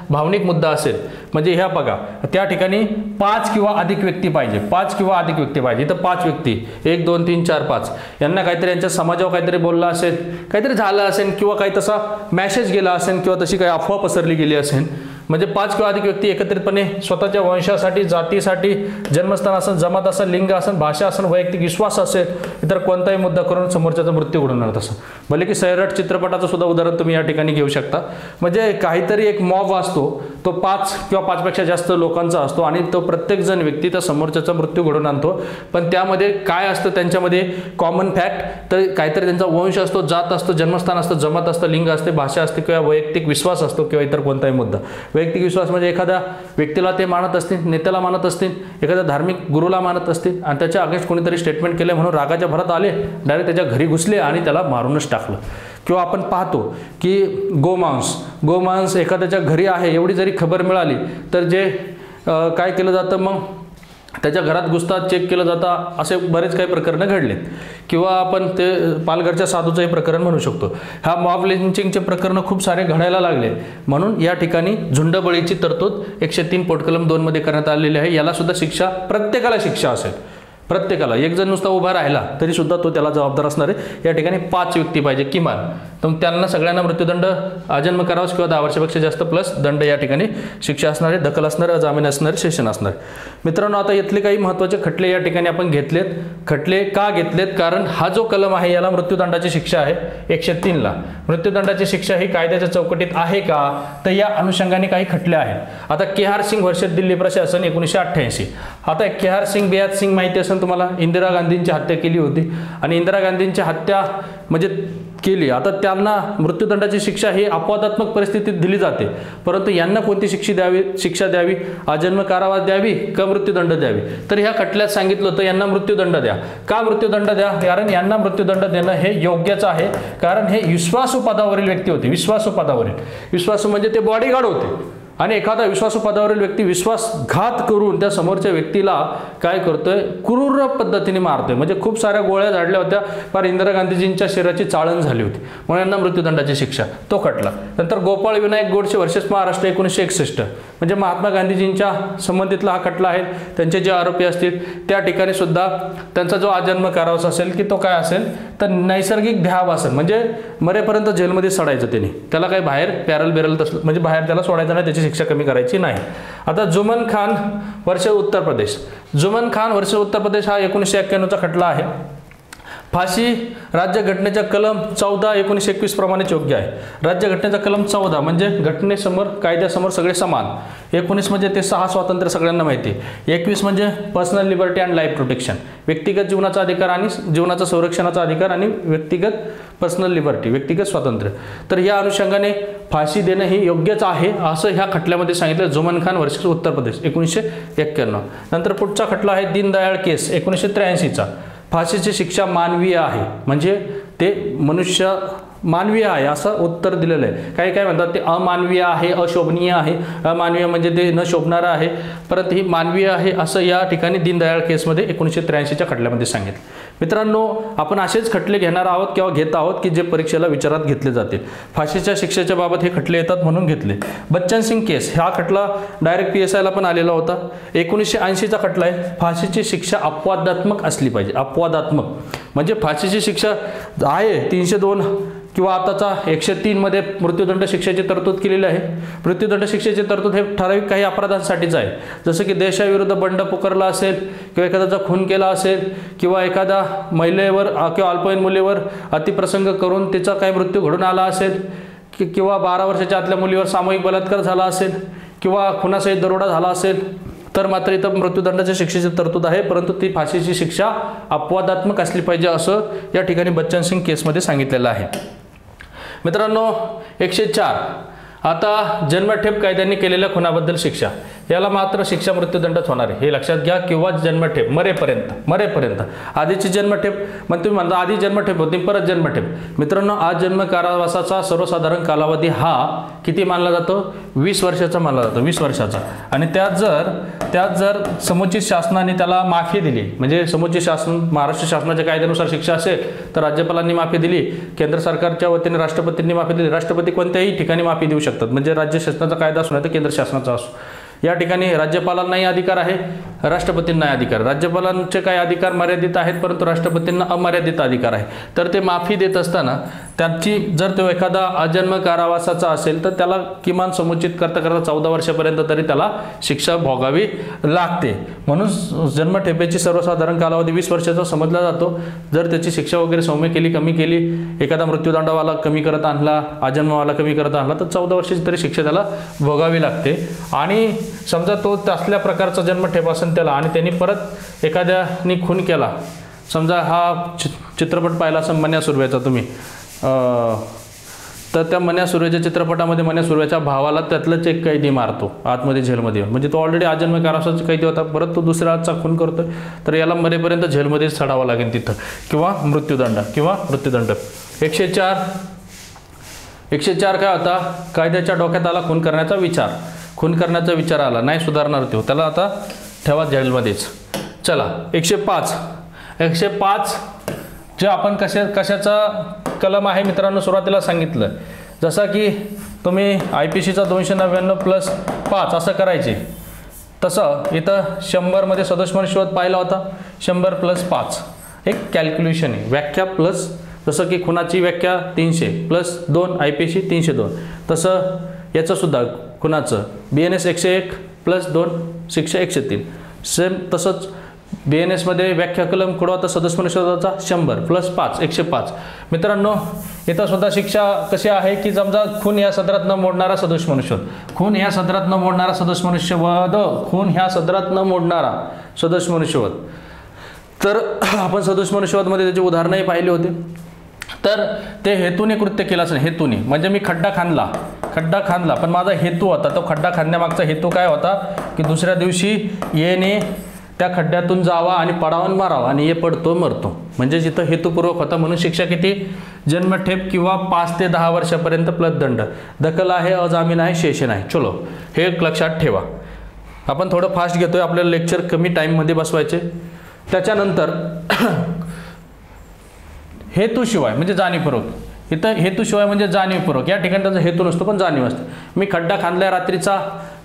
भावनिक मुद्दा असेल. म्हणजे ह्या बघा त्या ठिकाणी 5 किंवा अधिक व्यक्ती पाहिजे, 5 किंवा अधिक व्यक्ती पाहिजे. इथं 5 व्यक्ती 1 2 3 4 5 यांना काहीतरी यांच्या समाजावर काहीतरी बोलला असेल, काहीतरी झालं असेल किंवा काही तसा मेसेज गेला असेल किंवा तशी काही अफवा पसरली गेली असेल. म्हणजे 5 किंवा अधिक व्यक्ती एकत्रितपणे स्वतःच्या वंशासाठी, जातीसाठी, जन्मस्थान असेल, जमात असेल, लिंग असेल, भाषा असेल, वैयक्तिक विश्वास असेल, इतर कोणताही मुद्दा करून समोरच्याचा मृत्यू घडवणार. तसं भले की सैराट चित्रपटाचं सुद्धा उदाहरण तुम्ही या ठिकाणी घेऊ शकता. म्हणजे काहीतरी एक मॉब असतो, तो 5 किंवा 5 पेक्षा जास्त लोकांचा असतो आणि तो प्रत्येक जण व्यक्ती त्या समोरच्याचा मृत्यू घडवून आणतो. पण त्यामध्ये काय असतं, त्यांच्यामध्ये कॉमन फॅक्ट तर काहीतरी त्यांचा वंश असतो, जात असतो, जन्मस्थान असतं, जमात असतं, लिंग असते, भाषा असते किंवा वैयक्तिक विश्वास असतो किंवा इतर कोणताही मुद्दा. वैयक्तिक विश्वास म्हणजे एखाद्या व्यक्तीला ते मानत असतील, नेत्याला मानत असतील, एखाद्या धार्मिक गुरुला मानत असतील आणि त्याच्या अगेन्स्ट कोणीतरी स्टेटमेंट केले म्हणून रागाच्या भरात आले, डायरेक्ट त्याच्या घरी घुसले आणि त्याला मारूनच टाकलं. किंवा आपण पाहतो की गोमांस एखाद्याच्या घरी आहे एवढी जरी खबर मिळाली तर जे काय केलं जातं, मग त्याच्या घरात घुसतात, चेक केलं जातं, असे बरेच काही प्रकरणं घडलेत. किंवा आपण ते पालघरच्या साधूचं हे प्रकरण म्हणू शकतो. ह्या मॉब लिंचिंगचे प्रकरणं खूप सारे घडायला लागले, म्हणून या ठिकाणी झुंडबळीची तरतूद 103 पोट कलम 2 मध्ये करण्यात आलेली आहे. याला सुद्धा शिक्षा, प्रत्येकाला शिक्षा असेल, प्रत्येकाला. एक जण नुसता उभा राहिला तरी सुद्धा तो त्याला जबाबदार असणार आहे. या ठिकाणी 5 व्यक्ती पाहिजे किमान, तर त्यांना सगळ्यांना मृत्यूदंड, आजन्म कारावास किंवा 10 वर्षापेक्षा जास्त प्लस दंड या ठिकाणी शिक्षा असणार आहे, दखल असणार, अजामीन असणार, सेशन असणार. मित्रांनो आता इथले काही महत्त्वाचे खटले या ठिकाणी आपण घेतलेत. खटले का घेतलेत, कारण हा जो कलम आहे याला मृत्यूदंडाची शिक्षा आहे 103 ला. मृत्यूदंडाची शिक्षा ही कायद्याच्या चौकटीत आहे का, तर या अनुषंगाने काही खटले आहेत. आता केहार सिंग वर्सेस दिल्ली प्रशासन 1988. आता केहार सिंग, बेयाद सिंग माहिती असेल तुम्हाला, इंदिरा गांधींची हत्या केली होती आणि इंदिरा गांधींची हत्या म्हणजे केली. आता त्यांना मृत्यूदंडाची शिक्षा ही अपवादात्मक परिस्थितीत दिली जाते, परंतु यांना कोणती शिक्षा द्यावी, आजन्म कारावास द्यावी का मृत्यूदंड द्यावी. तर ह्या खटल्यात सांगितलं होतं यांना मृत्यूदंड द्या. का मृत्यूदंड द्या, कारण यांना मृत्यूदंड देणं हे योग्यच आहे, कारण हे विश्वासू पदावरील व्यक्ती होते. विश्वासू पदावरील, विश्वासू म्हणजे ते बॉडीगार्ड होते आणि एखादा विश्वासू पदावरील व्यक्ती विश्वासघात करून त्या समोरच्या व्यक्तीला काय करतोय, क्रूर पद्धतीने मारतोय. म्हणजे खूप साऱ्या गोळ्या झाडल्या होत्या, फार इंदिरा गांधीजींच्या शरीराची चाळण झाली होती, म्हणून यांना मृत्यूदंडाची शिक्षा. तो खटला. नंतर गोपाळ विनायक गोडसे वर्सेस महाराष्ट्र 1961, म्हणजे महात्मा गांधीजींच्या संबंधितला हा खटला आहे. त्यांचे जे आरोपी असतील त्या ठिकाणी सुद्धा त्यांचा जो आजन्म कारावास असेल की तो काय असेल तर नैसर्गिक द्याव असेल, म्हणजे मरेपर्यंत जेलमध्ये सडायचं त्यांनी, त्याला काही बाहेर पॅरल बेरल तसलं म्हणजे बाहेर त्याला सोडायचं नाही, त्याची शिक्षा कमी करायची नाही. आता जुमन खान वर्सेस उत्तर प्रदेश. जुमन खान वर्सेस उत्तर प्रदेश हा 1991चा खटला आहे. फाशी राज्यघटनेच्या कलम 14 1921 प्रमाणेच योग्य आहे. राज्यघटनेचा कलम 14 म्हणजे घटनेसमोर कायद्यासमोर सगळे समान. 19 म्हणजे ते 6 स्वातंत्र्य सगळ्यांना माहिती. 21 म्हणजे personal liberty and life protection, व्यक्तिगत जीवनाचा अधिकार आणि जीवनाचा संरक्षणाचा अधिकार आणि व्यक्तिगत पर्सनल लिबर्टी, व्यक्तिगत स्वातंत्र्य. तर या अनुषंगाने फाशी देणं हे योग्यच आहे असं ह्या खटल्यामध्ये सांगितलं. जुमन खान वर्सेस उत्तर प्रदेश 1991. नंतर पुढचा खटला आहे दीनदयाळ केस 1983चा. फाशीची शिक्षा मानवीय आहे, म्हणजे ते मनुष्य मानवीय आहे असं उत्तर दिलेलं आहे. काही काय म्हणतात ते अमानवीय आहे, अशोभनीय आहे. अमानवीय म्हणजे ते न शोभणारं आहे, परत ही मानवीय आहे असं या ठिकाणी दीनदयाळ केसमध्ये 1983च्या खटल्यामध्ये सांगितलं. मित्रांनो आपण असेच खटले घेणार आहोत किंवा घेत आहोत की जे परीक्षेला विचारात घेतले जातील. फाशीच्या शिक्षेच्या बाबत हे खटले येतात म्हणून घेतले. बच्चन सिंग केस हा खटला डायरेक्ट PSI ला पण आलेला होता. 1980चा खटला आहे. फाशीची शिक्षा अपवादात्मक असली पाहिजे. अपवादात्मक म्हणजे फाशीची शिक्षा आहे 302 किंवा आताचा 103 मध्ये मृत्यूदंड शिक्षेची तरतूद केलेली आहे. मृत्यूदंड शिक्षेची तरतूद हे ठराविक काही अपराधांसाठीच आहे, जसं की देशाविरुद्ध बंड पुकारला असेल किंवा एखाद्याचा खून केला असेल किंवा एखाद्या महिलेवर किंवा अल्पवयीन मुलीवर अतिप्रसंग करून तिचा काही मृत्यू घडून आला असेल किंवा 12 वर्षाच्या आतल्या मुलीवर सामूहिक बलात्कार झाला असेल किंवा खुनासहित दरोडा झाला असेल तर मात्र इथं मृत्यूदंडाच्या शिक्षेची तरतूद आहे, परंतु ती फाशीची शिक्षा अपवादात्मक असली पाहिजे असं या ठिकाणी बच्चन सिंग केसमध्ये सांगितलेलं आहे. मित्रांनो 104 आता जन्मठेप कायद्याने केलेल्या खुनाबद्दल शिक्षा, याला मात्र शिक्षा मृत्यूदंडच होणार आहे हे लक्षात घ्या, किंवा जन्मठेप मरेपर्यंत. आधीची जन्मठेप तुम्ही म्हणता आधी जन्मठेप होती परत जन्मठेप. मित्रांनो आजन्म कारावासाचा सर्वसाधारण कालावधी हा किती मानला जातो? 20 वर्षाचा मानला जातो, 20 वर्षाचा. आणि त्यात जर समुचित शासनाने त्याला माफी दिली, म्हणजे समुचित शासन महाराष्ट्र शासनाच्या कायद्यानुसार शिक्षा असेल तर राज्यपालांनी माफी दिली, केंद्र सरकारच्या वतीने राष्ट्रपतींनी माफी दिली. राष्ट्रपती कोणत्याही ठिकाणी माफी देऊ शकतात, म्हणजे राज्य शासनाचा कायदा असो नाही तर केंद्र शासनाचा असो. या ठिकाणी राज्यपालांनाही अधिकार आहे, राष्ट्रपतींनाही अधिकार. राज्यपालांचे काही अधिकार मर्यादित आहेत परंतु राष्ट्रपतींना अमर्यादित अधिकार आहे. तर ते माफी देत असताना त्यांची जर तो एखादा अजन्म कारावासाचा असेल तर त्याला किमान समुचित करता 14 वर्षापर्यंत तरी त्याला शिक्षा भोगावी लागते. म्हणून जन्मठेपेची सर्वसाधारण कालावधी 20 वर्षाचा समजला जातो. जर त्याची शिक्षा वगैरे सौम्य केली, कमी केली, एखादा मृत्यूदंडवाला कमी करत आणला, अजन्मवाला कमी करत आणला तर 14 वर्षाची तरी शिक्षा त्याला भोगावी लागते. आणि समजा तो तसल्या प्रकारचा जन्मठेप असेल त्याला आणि त्यांनी परत एखाद्यानी खून केला, समजा हा चित्रपट पाहिला असेल मन्या सुर्वेचा तुम्ही, तर त्या मन्या सुर्वेच्या चित्रपटामध्ये मन्या सुर्वेच्या भावाला त्यातलंच एक कैदी मारतो आतमध्ये जेलमध्ये येऊन, म्हणजे तो ऑलरेडी आजन्म कारावासाचा कैदी होता, परत तो दुसऱ्याचा खून करतोय तर याला मरेपर्यंत जेलमध्येच चढावं लागेल तिथं, किंवा मृत्यूदंड. 104 काय होता? कायद्याच्या डोक्यात आला खून करण्याचा विचार आला, नाही सुधारणार तो, त्याला आता ठेवा जेलमध्येच. चला 105 जे आपण कशाचा कलम आहे मित्रांनो सुरुवातीला सांगितलं, जसा की तुम्ही IPCचा 299+5 असं करायचे, तसं इथं 100 मध्ये सदोष मनुष्यवध पाहिला होता. 100+5 एक कॅल्क्युलेशन आहे, व्याख्या प्लस, जसं की खुनाची व्याख्या 300+2 IPC 302, तसं याचं सुद्धा खुनाचं BNS 101+2 शिक्षा 103. सेम तसंच BNS मध्ये व्याख्या कलम कुठं होता सदोष मनुष्यवधाचा 100+5 105. मित्रांनो इथं सुद्धा शिक्षा कशी आहे की समजा खून ह्या सदरात न मोडणारा सदोष मनुष्यवध, खून ह्या सदरात न मोडणारा सदोष मनुष्यवध. तर आपण सदोष मनुष्यवधमध्ये त्याची उदाहरणंही पाहिली होती. तर ते हेतूने कृत्य केलं असेल, हेतूने म्हणजे मी खड्डा खांदला पण माझा हेतू होता, तो खड्डा खांदण्यामागचा हेतू काय होता की दुसऱ्या दिवशी येणे त्या खड्ड्यातून जावा आणि पडावून मारावा आणि ये पडतो मरतो, म्हणजे जिथं हेतुपूर्वक होता. म्हणून शिक्षा किती? जन्मठेप किंवा 5 ते 10 वर्षापर्यंत प्लस दंड. दखल आहे, अजामीन आहे, शेषण आहे. चलो हे लक्षात ठेवा. आपण थोडं फास्ट घेतोय, आपल्याला लेक्चर कमी टाईममध्ये बसवायचे. त्याच्यानंतर हेतूशिवाय म्हणजे जाणीवपूर्वक, इथं हेतूशिवाय म्हणजे जाणीवपूर्वक, या ठिकाणी त्याचा हेतू नसतो पण जाणीव असते. मी खड्डा खांदलाय रात्रीचा,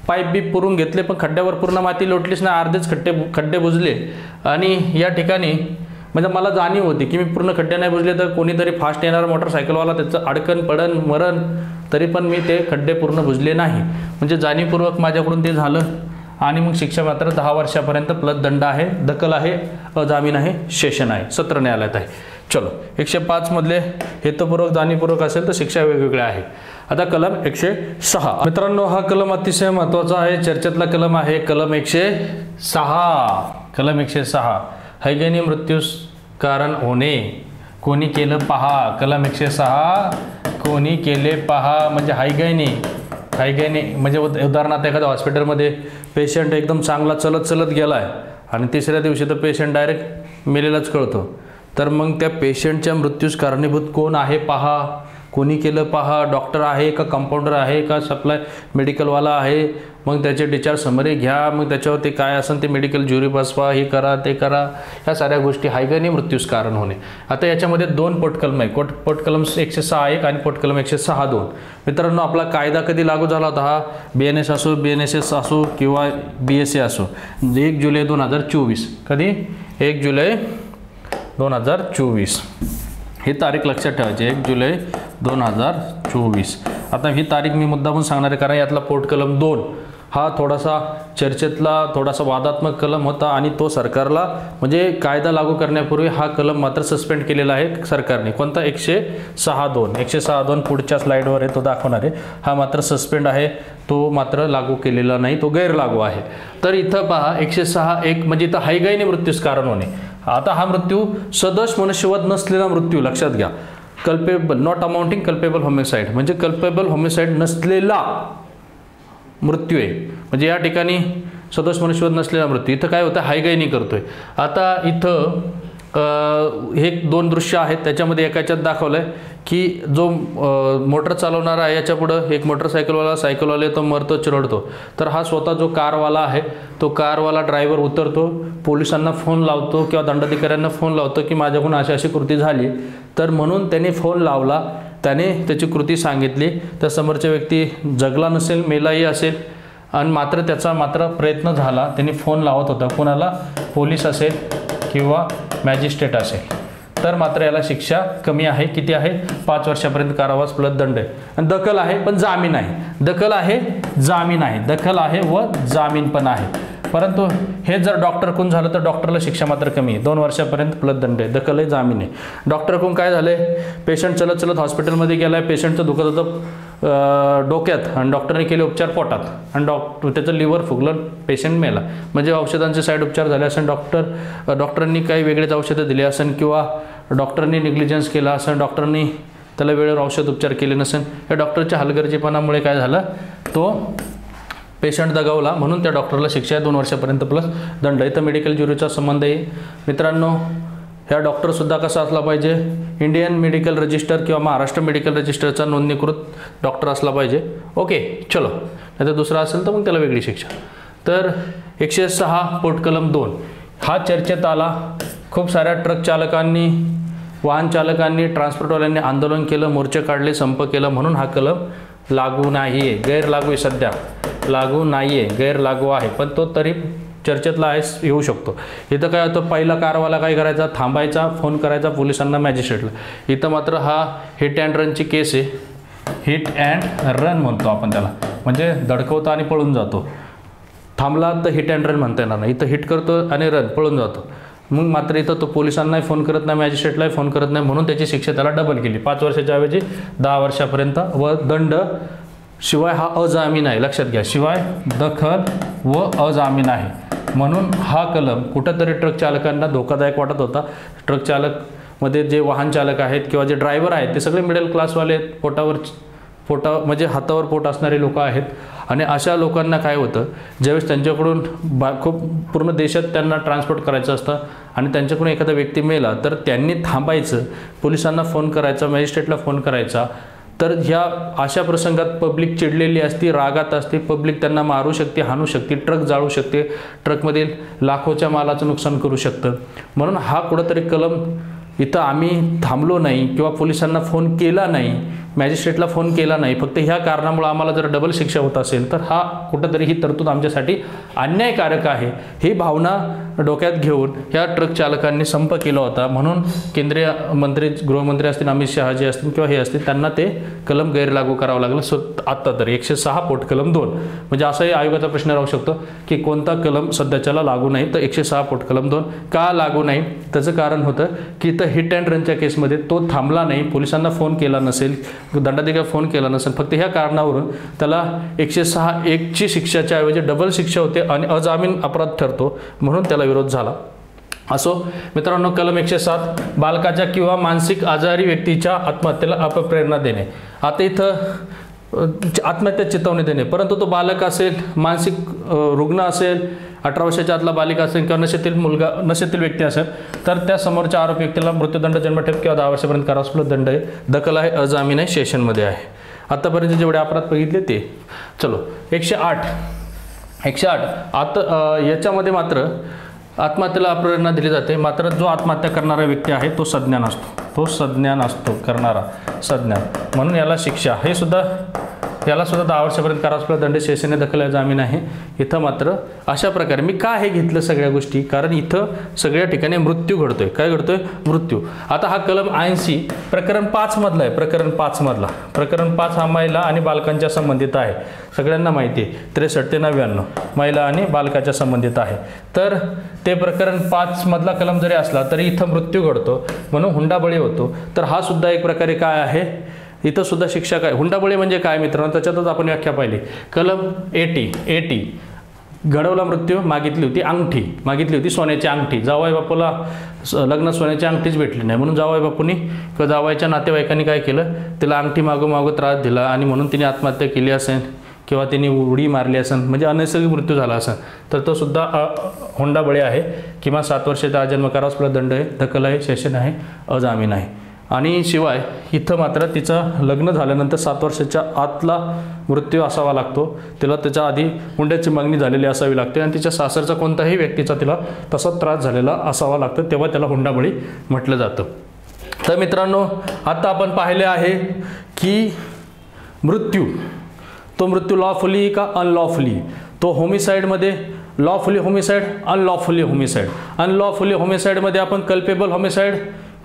पाईप बीप पुरून घेतले पण खड्ड्यावर पूर्ण माती लोटलीच नाही, अर्धेच खड्डे बुजले आणि या ठिकाणी म्हणजे मला जाणीव होती की मी पूर्ण खड्डे नाही बुजले तर कोणीतरी फास्ट येणारा मोटरसायकलवाला त्याचं अडकन पडन मरण, तरी पण मी ते खड्डे पूर्ण बुजले नाही, म्हणजे जाणीवपूर्वक माझ्याकडून ते झालं. आणि मग शिक्षा मात्र 10 वर्षापर्यंत प्लस दंड आहे, दखल आहे, अजामीन आहे, शेषण आहे, सत्र न्यायालयात आहे. चलो 105 मधले हेतुपूर्वक जाणीवपूर्वक असेल तर शिक्षा वेगवेगळ्या आहे. आता कलम 106. मित्रांनो हा कलम अतिशय महत्त्वाचा आहे, चर्चेतला कलम आहे. कलम 106 हैगणी मृत्यूस कारण होणे, कोणी केलं पहा. कलम 106 कोणी केले पहा म्हणजे हैगणी म्हणजे उदाहरणार्थ एखाद्या हॉस्पिटलमध्ये पेशंट एकदम चांगला चलत गेलाय आणि तिसऱ्या दिवशी तर पेशंट डायरेक्ट मेलेलाच कळतो, तर मग त्या पेशंटच्या मृत्यूस कारणीभूत कोण आहे पहा, कोणी केलं पहा. डॉक्टर आहे का, कंपाऊंडर आहे का, सप्लाय मेडिकलवाला आहे, मग त्याचे डिस्चार्ज समरी घ्या, मग त्याच्यावरती काय असेल ते मेडिकल ज्युरी बसवा, हे करा ते करा, ह्या साऱ्या गोष्टी हैगणी मृत्यूस कारण होणे. आता याच्यामध्ये 2 पोटकलम आहे, पोटकलम 106(1) आणि पोटकलम 106(2). मित्रांनो आपला कायदा कधी लागू झाला होता? हा BNS असो, BNSS असो किंवा BSA असो, 1 जुलै 2024. कधी? 1 जुलै 2024. ही तारीख लक्षात ठेवायची 1 जुलै 2024. आता ही तारीख मी मुद्दामून सांगणार आहे कारण यातला पोट कलम 2 हा थोडासा चर्चेतला थोडासा वादात्मक कलम होता आणि तो सरकारला म्हणजे कायदा लागू करण्यापूर्वी हा कलम मात्र सस्पेंड केलेला आहे सरकारने. कोणता? 106(2). पुढच्या स्लाईडवर आहे तो दाखवणार आहे. हा मात्र सस्पेंड आहे, तो मात्र लागू केलेला नाही, तो गैरलागू आहे. तर इथं पहा 106(1) म्हणजे इथं हायगाईने मृत्यूस कारण होणे. आता हा मृत्यू सदोष मनुष्यवध नसलेला मृत्यू लक्षात घ्या. Culpable not amounting culpable homicide म्हणजे कल्पेबल होमिसाइड नसलेला मृत्यू आहे. म्हणजे या ठिकाणी सदोष मनुष्यवध नसलेला मृत्यू. इथं काय होतं? हायगाईनी करतोय. आता इथं हे 2 दृश्य आहेत, त्याच्यामध्ये एकाच्यात दाखवलं आहे की जो मोटर चालवणारा आहे याच्या पुढं एक मोटरसायकलवाला सायकलवाले तो मरतो चिरडतो. तर हा स्वतः जो कारवाला आहे तो कारवाला ड्रायव्हर उतरतो, पोलिसांना फोन लावतो किंवा दंडाधिकाऱ्यांना फोन लावतो की माझ्याकडून अशी कृती झाली. तर म्हणून त्याने फोन लावला, त्याने त्याची कृती सांगितली. तर समोरच्या व्यक्ती जगला नसेल, मेलाही असेल आणि मात्र त्याचा प्रयत्न झाला. त्याने फोन लावत होता कोणाला? पोलीस असेल किंवा मॅजिस्ट्रेट असेल. तर मात्र याला शिक्षा कमी आहे. किती आहे? 5 वर्षापर्यंत कारावास प्लस दंड आहे. आणि दखल आहे पण जामीन आहे. दखल आहे, जामीन आहे. दखल आहे व जामीन पण आहे. परंतु हे जर डॉक्टरकडून झालं तर डॉक्टरला शिक्षा मात्र कमी आहे. 2 वर्षापर्यंत प्लस दंड आहे. दखल आहे, जामीन आहे. डॉक्टरकडून काय झालंय? पेशंट चलत चलत हॉस्पिटलमध्ये गेलाय, पेशंटचं दुखत होतं डोक्यात आणि डॉक्टरने केले उपचार पोटात आणि त्याचं लिव्हर फुगलं, पेशंट मेला. म्हणजे औषधांचे साईड उपचार झाले असेल, डॉक्टरांनी काही वेगळेच औषधं दिली असेल किंवा डॉक्टरनी निग्लिजन्स केला असेल, डॉक्टरनी त्याला वेळेवर औषध उपचार केले नसेल. या डॉक्टरच्या हलगर्जीपणामुळे काय झालं? तो पेशंट दगावला म्हणून त्या डॉक्टरला शिक्षा आहे 2 वर्षापर्यंत प्लस दंड. इथं मेडिकल ज्युरीचा संबंध आहे. मित्रांनो, ह्या डॉक्टरसुद्धा कसा असला पाहिजे? इंडियन मेडिकल रजिस्टर किंवा महाराष्ट्र मेडिकल रजिस्टरचा नोंदणीकृत डॉक्टर असला पाहिजे. ओके, चलो. नाही तर दुसरा असेल तर मग त्याला वेगळी शिक्षा. तर 106 पोट कलम 2 हा चर्चेत आला. खूप साऱ्या ट्रक चालकांनी, वाहन चालकांनी, ट्रान्सपोर्टवाल्यांनी आंदोलन केलं, मोर्चे काढले, संप केलं. म्हणून हा कलम लागू नाही आहे, गैरलागू आहे. सध्या लागू नाही आहे, गैरलागू आहे. पण तो तरी चर्चेतला आहे, येऊ शकतो. इथं काय होतं? पहिला कारवाला काय करायचा? थांबायचा, फोन करायचा पोलिसांना, मॅजिस्ट्रेटला. इथं मात्र हा हिट अँड रनची केस आहे. हिट अँड रन म्हणतो आपण त्याला, म्हणजे धडकवतो आणि पळून जातो. थांबला तर हिट अँड रन म्हणता येणार नाही. इथं हिट करतो आणि रन, पळून जातो. मग मात्र इथं तो पोलिसांनाही फोन करत नाही, मॅजिस्ट्रेटलाही फोन करत नाही. म्हणून त्याची शिक्षा त्याला डबल केली. 5 वर्षाच्या ऐवजी 10 वर्षापर्यंत व दंड. शिवाय हा अजामीन आहे, लक्षात घ्या. शिवाय दखल व अजामीन आहे. म्हणून हा कलम कुठंतरी ट्रक चालकांना धोकादायक वाटत होता. ट्रक चालकमध्ये जे वाहन चालक आहेत किंवा जे ड्रायव्हर आहेत ते सगळे मिडल क्लासवाले आहेत. पोटा म्हणजे हातावर पोट असणारे लोक आहेत. आणि अशा लोकांना काय होतं? ज्यावेळेस त्यांच्याकडून खूप पूर्ण देशात त्यांना ट्रान्सपोर्ट करायचं असतं आणि त्यांच्याकडून एखादा व्यक्ती मेला तर त्यांनी थांबायचं, पोलिसांना फोन करायचा, मॅजिस्ट्रेटला फोन करायचा. तर ह्या अशा प्रसंगात पब्लिक चिडलेली असते, रागात असते. पब्लिक त्यांना मारू शकते, हाणू शकते, ट्रक जाळू शकते, ट्रकमधील लाखोच्या मालाचं नुकसान करू शकतं. म्हणून हा कुठंतरी कलम इथं आम्ही थांबलो नाही किंवा पोलिसांना फोन केला नाही, मॅजिस्ट्रेटला फोन केला नाही, फक्त ह्या कारणामुळे आम्हाला जर डबल शिक्षा होत असेल तर हा कुठंतरी ही तरतूद आमच्यासाठी अन्यायकारक आहे. ही भावना डोक्यात घेऊन ह्या ट्रक चालकांनी संप केला होता. म्हणून केंद्रीय मंत्री, गृहमंत्री असतील, अमित शहा जे असतील किंवा हे असतील, त्यांना ते कलम गैरलागू करावं लागलं. आत्ता तरी 106 पोट कलम 2. म्हणजे असाही आयोगाचा प्रश्न राहू शकतो की कोणता कलम सध्याच्याला लागू नाही. तर 106 पोट कलम 2 का लागू नाही? त्याचं कारण होतं की इथं हिट अँड रनच्या केसमध्ये तो थांबला नाही, पोलिसांना फोन केला नसेल, दंडाधिकारी फोन केला नसेल. फक्त ह्या कारणावरून त्याला 106(1) ची शिक्षाच्या ऐवजी डबल शिक्षा होते आणि अजामीन अपराध ठरतो. म्हणून त्याला विरोध झाला. असो मित्रांनो, कलम 107 बालकाच्या किंवा मानसिक आजारी व्यक्तीच्या आत्महत्येला अपप्रेरणा देणे. आता इथं आत्महत्या चितवणी देणे, परंतु तो बालक असेल, मानसिक रुग्ण असेल, 18 वर्षाच्या आतला बालिका असेल किंवा नशेतील व्यक्ती असेल तर त्या समोरच्या आरोपी व्यक्तीला मृत्यूदंड, जन्मठेप किंवा 10 वर्षापर्यंत कारावास दंड आहे. दखल आहे, अजामीन आहे, सेशनमध्ये आहे. आतापर्यंत जेवढे अपराध बघितले ते. चलो 108 आता याच्यामध्ये मात्र आत्महत्येला प्रेरणा दिली जाते. मात्र जो आत्महत्या करणारा व्यक्ती आहे तो सज्ञान असतो, करणारा सज्ञान. म्हणून याला शिक्षा. हे सुद्धा त्याला सुद्धा 10 वर्षापर्यंत कारावास दंड शेषाने दखल जामीन आहे. इथं मात्र अशा प्रकारे मी का हे घेतलं सगळ्या गोष्टी, कारण इथं सगळ्या ठिकाणी मृत्यू घडतोय. काय घडतोय? मृत्यू. आता हा कलम 80 प्रकरण 5 मधला आहे. प्रकरण 5 मधला, प्रकरण 5 हा महिला आणि बालकांच्या संबंधित आहे. सगळ्यांना माहिती आहे. 63 ते 99 महिला आणि बालकाच्या संबंधित आहे. तर ते प्रकरण 5 मधला कलम जरी असला तरी इथं मृत्यू घडतो म्हणून हुंडाबळी होतो. तर हा सुद्धा एक प्रकारे काय आहे, इथं सुद्धा शिक्षा काय. हुंडाबळी म्हणजे काय मित्रांनो, त्याच्यातच आपण व्याख्या पाहिली. कलम 80 घडवला मृत्यू, मागितली होती अंगठी, मागितली होती सोन्याची अंगठी. जावई बापूला लग्न सोन्याची अंगठीच भेटली नाही म्हणून जावई बापूंनी किंवा जावईच्या नातेवाईकांनी काय केलं, तिला अंगठी मागोमागो त्रास दिला आणि म्हणून तिने आत्महत्या केली असेल किंवा तिने उडी मारली असेल, म्हणजे अनैसर्गिक मृत्यू झाला असेल, तर तो सुद्धा हुंडाबळी आहे. किंवा 7 वर्षाचा जन्म कारावास दंड आहे, दखल आहे, सेशन आहे, अजामीन आहे. आणि शिवाय इथं मात्र तिचं लग्न झाल्यानंतर 7 वर्षाच्या आतला मृत्यू असावा लागतो. तिला त्याच्या आधी हुंड्याची मागणी झालेली असावी लागते आणि तिच्या सासरचा कोणताही व्यक्तीचा तिला तसा त्रास झालेला असावा लागतो, तेव्हा त्याला हुंडाबळी म्हटलं जातं. तर मित्रांनो, आता आपण पाहिले आहे की मृत्यू, तो मृत्यू लॉफुली का अनलॉफुली. तो होमिसाईडमध्ये लॉफुली होमिसाईड, अनलॉफुली होमिसाईड. अनलॉफुली होमिसाईडमध्ये आपण कल्पेबल होमिसाईड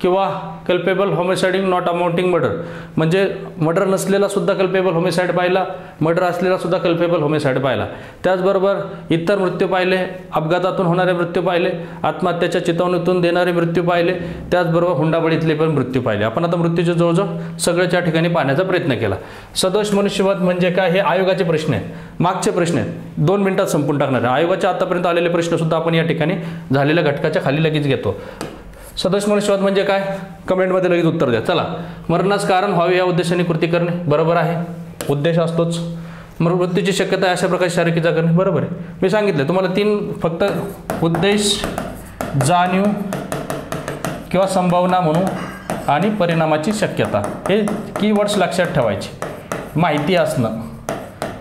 किंवा कल्पेबल होमिसाइडिंग नॉट अमाउंटिंग मर्डर, म्हणजे मर्डर नसलेला सुद्धा कल्पेबल होमिसाइड पाहिला, मर्डर असलेला सुद्धा कल्पेबल होमिसाइड पाहिला. त्याचबरोबर इतर मृत्यू पाहिले, अपघातातून होणारे मृत्यू पाहिले, आत्महत्येच्या चितवणीतून देणारे मृत्यू पाहिले, त्याचबरोबर हुंडाबळीतले पण मृत्यू पाहिले. आपण आता मृत्यूचे जवळजवळ सगळ्याच्या ठिकाणी पाहण्याचा प्रयत्न केला. सदोष मनुष्यवध म्हणजे काय, हे आयोगाचे प्रश्न आहेत, मागचे प्रश्न आहेत, 2 मिनिटात संपून टाकणार आहे. आयोगाच्या आतापर्यंत आलेले प्रश्न सुद्धा आपण या ठिकाणी झालेल्या घटकाच्या खाली लगेच घेतो. सदोष मनुष्यवध म्हणजे काय, कमेंटमध्ये लगेच उत्तर द्या. चला, मरणास कारण व्हावे या उद्देशाने कृती करणे, बरोबर आहे, उद्देश असतोच. मृत्यूची शक्यता आहे अशा प्रकारे शारीरिक इजा करणे, बरोबर आहे. मी सांगितलं तुम्हाला 3 फक्त, उद्देश, जाणीव किंवा संभावना म्हणू आणि परिणामाची शक्यता, हे कीवर्ड्स लक्षात ठेवायचे. माहिती असणं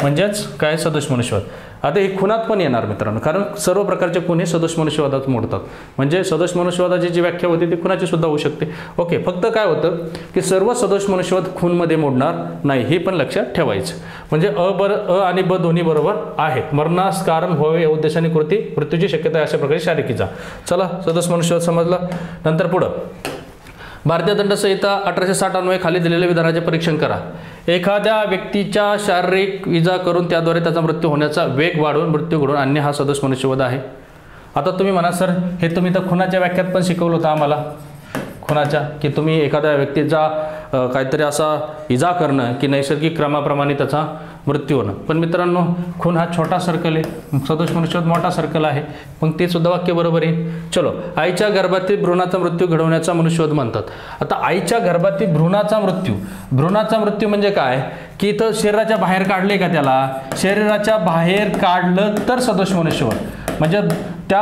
म्हणजेच काय, सदोष मनुष्यवध. आता हे खुनात पण येणार मित्रांनो, कारण सर्व प्रकारचे खून हे सदोष मनुष्यवधात मोडतात. म्हणजे सदोष मनुष्यवधाची जी व्याख्या होती ती खुनाची सुद्धा होऊ शकते. ओके, फक्त काय होतं की सर्व सदोष मनुष्यवध खूनमध्ये मोडणार नाही, हे पण लक्षात ठेवायचं. म्हणजे अ आणि ब दोन्ही बरोबर आहेत. मरणास कारण व्हावे या उद्देशाने कृती, मृत्यूची शक्यता आहे अशा प्रकारे शारीरिक इजा. चला, सदोष मनुष्यवध समजला. नंतर पुढं, भारतीय दंडसंहिता 1860 अन्वये खाली दिलेल्या विधानाचे परीक्षण करा. एखाद्या व्यक्तीच्या शारीरिक इजा करून त्याद्वारे त्याचा मृत्यू होण्याचा वेग वाढवून मृत्यू घडवून आणणे हा सदोष मनुष्यवध आहे. आता तुम्ही म्हणा सर, हे तुम्ही तर खुनाच्या व्याख्यात पण शिकवलं होतं आम्हाला, खुनाच्या, की तुम्ही एखाद्या व्यक्तीचा काहीतरी असा इजा करणं की नैसर्गिक क्रमाप्रमाणे त्याचा मृत्यू होणं. पण मित्रांनो, खून हा छोटा सर्कल आहे, सदोष मनुष्यवध मोठा सर्कल आहे, मग ते सुद्धा वाक्य बरोबर आहे. चलो, आईच्या गर्भातील भ्रूणाचा मृत्यू घडवण्याचा मनुष्यवध म्हणतात. आता आईच्या गर्भातील भ्रूणाचा मृत्यू म्हणजे काय, की इथं शरीराच्या बाहेर काढले का, त्याला शरीराच्या बाहेर काढलं तर सदोष मनुष्यवध. म्हणजे त्या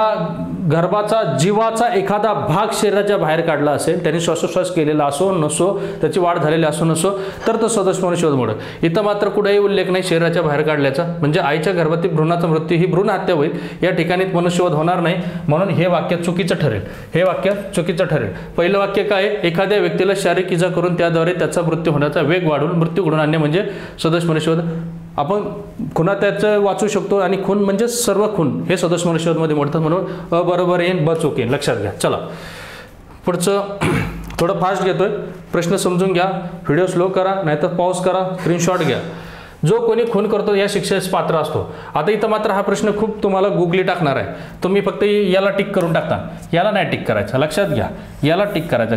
गर्भाचा जीवाचा एखादा भाग शरीराच्या बाहेर काढला असेल, त्यांनी श्वासोश्वास केलेला असो नसो, त्याची वाढ झालेली असो नसो, तर तो सदोष मनुष्यवध मोडेल. इथं मात्र कुठेही उल्लेख नाही शरीराच्या बाहेर काढल्याचा, म्हणजे आईच्या गर्भातील भ्रूणाचा मृत्यू ही भ्रूण हत्या होईल, या ठिकाणी मनुष्यवध होणार नाही, म्हणून हे वाक्य चुकीचं ठरेल. हे वाक्य चुकीचं ठरेल. पहिलं वाक्य काय, एखाद्या व्यक्तीला शारीरिक इजा करून त्याद्वारे त्याचा मृत्यू होण्याचा वेग वाढवून मृत्यू घडवून आणणे म्हणजे सदोष मनुष्यवध. आपण खुना त्याचं वाचू शकतो आणि खून म्हणजे सर्व खून हे सदोष मनुष्यवधमध्ये मोडतात, म्हणून अ बरोबर येईन, ब चूक येईन, लक्षात घ्या. चला, पुढचं थोडं फास्ट घेतोय, प्रश्न समजून घ्या, व्हिडिओ स्लो करा, नाहीतर पॉज करा, स्क्रीनशॉट घ्या. जो कोणी खून करतो या शिक्षेस पात्र असतो. आता इथं मात्र हा प्रश्न खूप तुम्हाला गुगली टाकणार आहे, तुम्ही फक्त याला टिक करून टाकता, याला नाही टिक करायचं, लक्षात घ्या, याला टिक करायचं.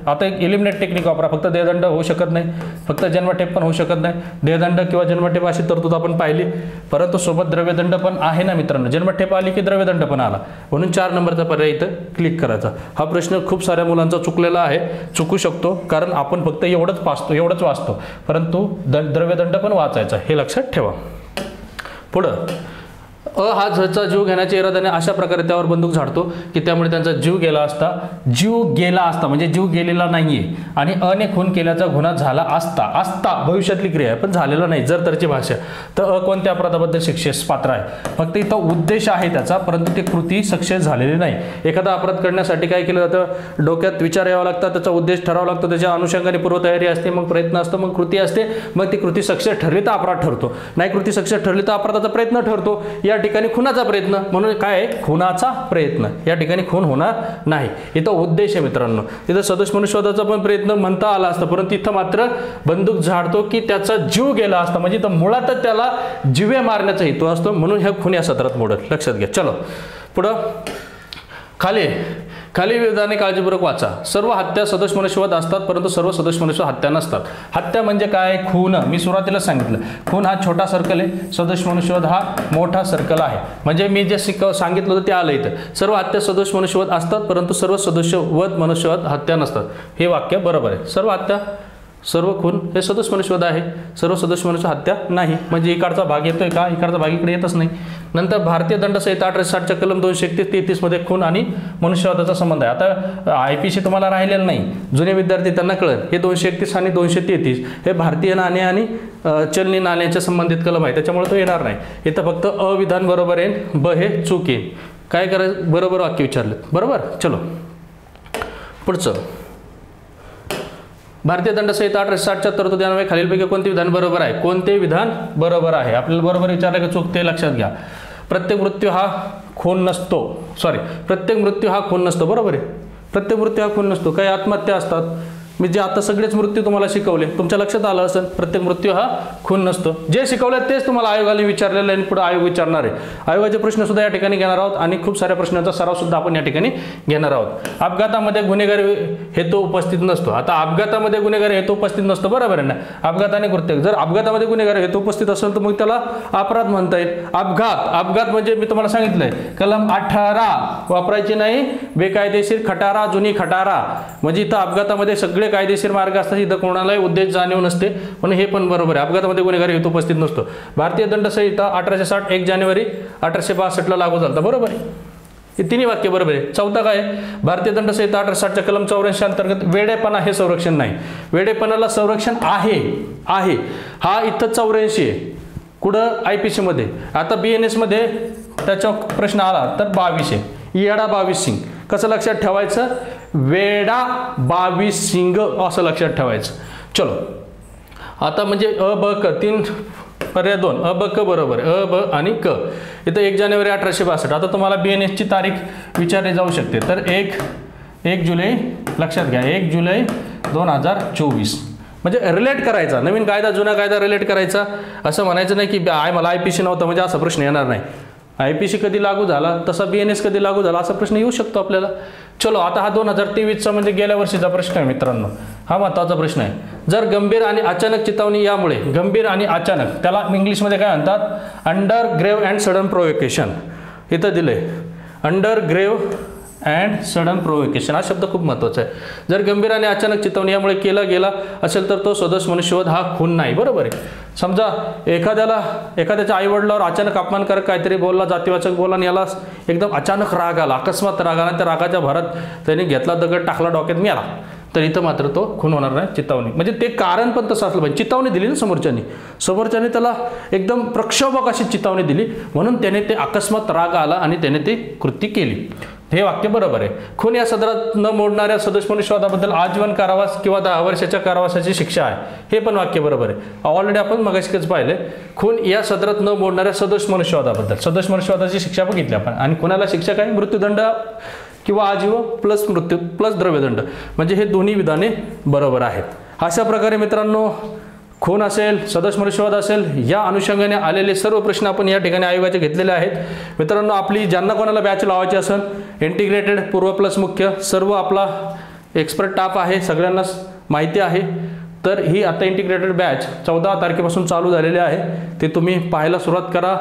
आता एक एलिमिनेट टेक्निक वापरा, फक्त देहदंड होऊ शकत नाही, फक्त जन्मठेप पण होऊ शकत नाही. देहदंड किंवा जन्मठेप अशी तरतूद आपण पाहिली, परंतु सोबत द्रव्यदंड पण आहे ना मित्रांनो. जन्मठेप आली की द्रव्यदंड पण आला, म्हणून 4 नंबरचा पर्याय इथं क्लिक करायचा. हा प्रश्न खूप साऱ्या मुलांचा चुकलेला आहे, चुकू शकतो, कारण आपण फक्त एवढंच वाचतो, परंतु दंड पण वाचायचा, हे लक्षात ठेवा. पुढं, हा झचा जीव घेण्याच्या इराद्याने अशा प्रकारे त्यावर बंदूक झाडतो की त्यामुळे त्यांचा जीव गेला असता म्हणजे जीव गेलेला नाहीये आणि अने खून केल्याचा गुन्हा झाला असता भविष्यातली क्रिया आहे पण झालेला नाही जर तरची भाषा तर कोणत्या अपराधाबद्दल शिक्षेस पात्र आहे. फक्त इथं उद्देश आहे त्याचा परंतु ते कृती सक्सेस झालेली नाही. एखादा अपराध करण्यासाठी काय केलं जातं डोक्यात विचार यावा लागतात त्याचा उद्देश ठरावा लागतो त्याच्या अनुषंगाने पूर्वतयारी असते मग प्रयत्न असतो मग कृती असते मग ती कृती सक्सेस ठरली तर अपराध ठरतो नाही कृती सक्सेस ठरली तर अपराधाचा प्रयत्न ठरतो. या ठिकाणी खुनाचा प्रयत्न म्हणून काय खुनाचा प्रयत्न या ठिकाणी खून होणार नाही. इथं उद्देश आहे मित्रांनो. तिथं सदोष मनुष्यवधाचा पण प्रयत्न म्हणता आला असता परंतु इथं मात्र बंदूक झाडतो की त्याचा जीव गेला असता म्हणजे इथं मुळातच त्याला जीवे मारण्याचा हेतू असतो म्हणून ह्या खून या सत्रात मोडत लक्षात घ्या. चलो पुढं खाली विधाने काळजीपूर्वक वाचा. सर्व हत्या सदोष मनुष्यवध असतात परंतु सर्व सदोष मनुष्यवध हत्या नसतात. हत्या म्हणजे काय खून मी सुरुवातीला सांगितलं खून हा छोटा सर्कल आहे सदोष मनुष्यवध हा मोठा सर्कल आहे. म्हणजे मी जे सांगितलं होतं ते आलं इथं. सर्व हत्या सदोष मनुष्यवध असतात परंतु सर्व सदोषवध मनुष्यवध हत्या नसतात. हे वाक्य बरोबर आहे. सर्व हत्या सर्व खून हे सदोष मनुष्यवध आहे सर्व सदोष मनुष्य हत्या नाही म्हणजे इकडचा भाग येतोय का इकडचा भाग इकडे येतच नाही. नंतर भारतीय दंडसंहिता 1860च्या कलम 231-33 मध्ये खून आणि मनुष्यवधाचा संबंध आहे. आता IPC तुम्हाला राहिलेलं नाही जुने विद्यार्थी त्यांना कळेल हे 231 आणि 233 हे भारतीय नाणे आणि चलनी नाण्याच्या संबंधित कलम आहे त्याच्यामुळे तो येणार नाही. इथं फक्त अविधान बरोबर आहे ब हे चूक आहे. काय करायचं बरोबर वाक्य विचारलं बरोबर. चलो पुढचं भारतीय दंडसंहिता 1860च्या तरतुदीन्वये खालीलपैकी कोणते विधान बरोबर आहे. कोणते विधान बरोबर आहे आपल्याला बरोबर विचारलं की चूक ते लक्षात घ्या. प्रत्येक मृत्यू हा खून नसतो बरोबर आहे. प्रत्येक मृत्यू हा खून नसतो काही आत्महत्या असतात मी जे आता सगळेच मृत्यू तुम्हाला शिकवले तुमच्या लक्षात आलं असेल. प्रत्येक मृत्यू हा खून नसतो. जे शिकवले तेच तुम्हाला आयोगाने विचारलेलं आहे आणि पुढे आयोग विचारणार आहे. आयोगाचे प्रश्न सुद्धा या ठिकाणी घेणार आहोत आणि खूप साऱ्या प्रश्नांचा सराव सुद्धा आपण या ठिकाणी घेणार आहोत. अपघातामध्ये गुन्हेगार हेतू उपस्थित नसतो. आता अपघातामध्ये गुन्हेगार हेतू उपस्थित नसतो बरोबर आहे ना. अपघाताने कृत्य जर अपघातामध्ये गुन्हेगार हेतू उपस्थित असेल तर मग त्याला अपराध म्हणता येईल. अपघात म्हणजे मी तुम्हाला सांगितलंय कलम 18 वापरायची नाही. बेकायदेशीर खटारा जुनी खटारा म्हणजे इथं अपघातामध्ये सगळे कायदेशीर मार्ग असतात इथं कोणालाही उद्देश जाणीव नसते म्हणून हे पण बरोबर आहे. अपघातामध्ये गुन्हेगार हेतू उपस्थित नसतो. भारतीय दंडसंहिता 1860 1 जानेवारी 1862 लागू झाला बरोबर आहे. हे तिन्ही वाक्य बरोबर आहे. चौथा काय भारतीय दंडसंहिता 1860च्या कलम 84 अंतर्गत वेडेपणा हे संरक्षण नाही. वेडेपणाला संरक्षण आहे हा इथं 84 आहे कुठं IPC मध्ये. आता BNS मध्ये त्याचा प्रश्न आला तर 22 आहे. येडा 22 सिंग कसं लक्षात ठेवायचं वेडा 22 सिंग असं लक्षात ठेवायचं. चलो आता म्हणजे अ ब क 3 पर्याय 2 अ ब क बरोबर अ ब आणि क. इथं 1 जानेवारी 1862 आता तुम्हाला BNSची तारीख विचारली जाऊ शकते तर 1 जुलै लक्षात घ्या 1 जुलै 2024 म्हणजे रिलेट करायचा नवीन कायदा जुना कायदा रिलेट करायचा. असं म्हणायचं नाही की मला IPC नव्हतं म्हणजे असा प्रश्न येणार नाही. IPC कधी लागू झाला तसा BNS कधी लागू झाला असा प्रश्न येऊ शकतो आपल्याला. चलो आता हा 2023चा म्हणजे गेल्या वर्षीचा प्रश्न आहे मित्रांनो. हा महत्त्वाचा प्रश्न आहे. जर गंभीर आणि अचानक चेतावणी यामुळे गंभीर आणि अचानक त्याला इंग्लिशमध्ये काय म्हणतात अंडर ग्रेव्ह अँड सडन प्रोव्होकेशन इथं दिलंय अंडर ग्रेव्ह अँड सडन प्रोव्होकेशन हा शब्द खूप महत्त्वाचा आहे. जर गंभीर आणि अचानक चेतावणी यामुळे केला गेला असेल तर तो सदोष मनुष्यवध हा खून नाही बरोबर आहे. समजा एखाद्याच्या आईवडिलावर अचानक अपमानकारक काहीतरी बोलला जातीवाचक बोलला आणि याला एकदम अचानक राग आला अकस्मात राग आला त्या रागाच्या भरात त्याने घेतला दगड टाकला डोक्यात मेला तर इथं मात्र तो खून होणार नाही. चितावणी म्हणजे ते कारण पण तसं असलं पाहिजे. चितावणी दिली ना समोरच्याने त्याला एकदम प्रक्षोभक अशी चितावणी दिली म्हणून त्याने ते अकस्मात राग आला आणि त्याने ते कृती केली. हे वाक्य बरोबर आहे. खून या सदरात न मोडणाऱ्या सदोष मनुष्यवधाबद्दल आजीवन कारावास किंवा 10 वर्षाच्या कारावासाची शिक्षा आहे हे पण वाक्य बरोबर आहे. ऑलरेडी आपण मगाशीच पाहिले खून या सदरात न मोडणाऱ्या सदोष मनुष्यवधाची शिक्षा बघितली आपण आणि कुणाला शिक्षा काय मृत्यूदंड किंवा आजीवन प्लस द्रव्यदंड म्हणजे हे दोन्ही विधाने बरोबर आहेत. अशा प्रकारे मित्रांनो खून असेल सदोष मनुष्यवध असेल या अनुषंगाने आलेले सर्व प्रश्न आपण या ठिकाणी आयोगाचे घेतलेले आहेत. मित्रांनो आपली ज्यांना कोणाला बॅच लावायची असेल इंटिग्रेटेड पूर्व प्लस मुख्य सर्व आपला एक्सपर्ट टाप आहे सगळ्यांनाच माहिती आहे. तर ही आता इंटिग्रेटेड बॅच 14 तारखेपासून चालू झालेली आहे. ते तुम्ही पाहायला सुरुवात करा.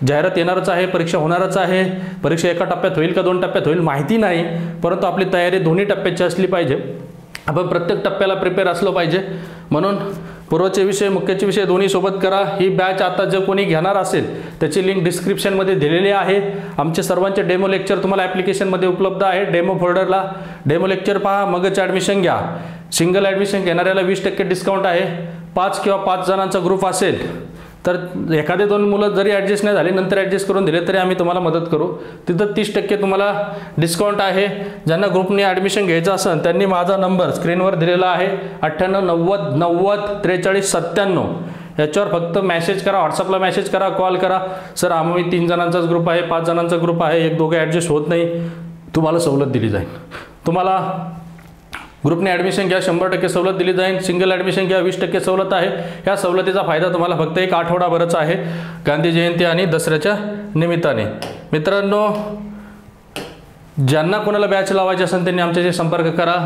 जाहिरात येणारच आहे परीक्षा होणारच आहे. परीक्षा एका टप्प्यात होईल का 2 टप्प्यात होईल माहिती नाही परंतु आपली तयारी दोन्ही टप्प्याची असली पाहिजे. आपण प्रत्येक टप्प्याला प्रिपेअर असलं पाहिजे म्हणून पूर्वचे विषय मुख्यचे विषय दोन्ही सोबत करा। ही बॅच आता जर कोणी घेणार असेल त्याची लिंक डिस्क्रिप्शनमध्ये दिलेली आहे। आमचे सर्वांचे डेमो लेक्चर तुम्हाला ॲप्लिकेशनमध्ये उपलब्ध आहे। डेमो फोल्डरला डेमो लेक्चर पहा, मगच ॲडमिशन घ्या। सिंगल ॲडमिशन घेणाऱ्याला 20% डिस्काउंट आहे। 5 किंवा 5 जणांचा ग्रुप असेल तर एखादे 2 मुलं जरी ॲडजस्ट नाही झाली नंतर ॲडजस्ट करून दिले तरी आम्ही तुम्हाला मदत करू। तिथं 30% तुम्हाला डिस्काउंट आहे। ज्यांना ग्रुपने ॲडमिशन घ्यायचं असेल त्यांनी माझा नंबर स्क्रीनवर दिलेला आहे 98 90 90 43 97 याच्यावर फक्त मेसेज करा, व्हॉट्सअपला मेसेज करा, कॉल करा। सर आम्ही 3 जणांचाच ग्रुप आहे, 5 जणांचा ग्रुप आहे, 1-2 ॲडजस्ट होत नाही, तुम्हाला सवलत दिली जाईल। तुम्हाला ग्रुपने ॲडमिशन घ्या 100% सवलत दिली जाईल। सिंगल ॲडमिशन घ्या 20% सवलत आहे। या सवलतीचा फायदा तुम्हाला फक्त एक आठवडाभरच आहे, गांधी जयंती आणि दसऱ्याच्या निमित्ताने। मित्रांनो, ज्यांना कोणाला बॅच लावायची असेल त्यांनी आमच्याशी संपर्क करा।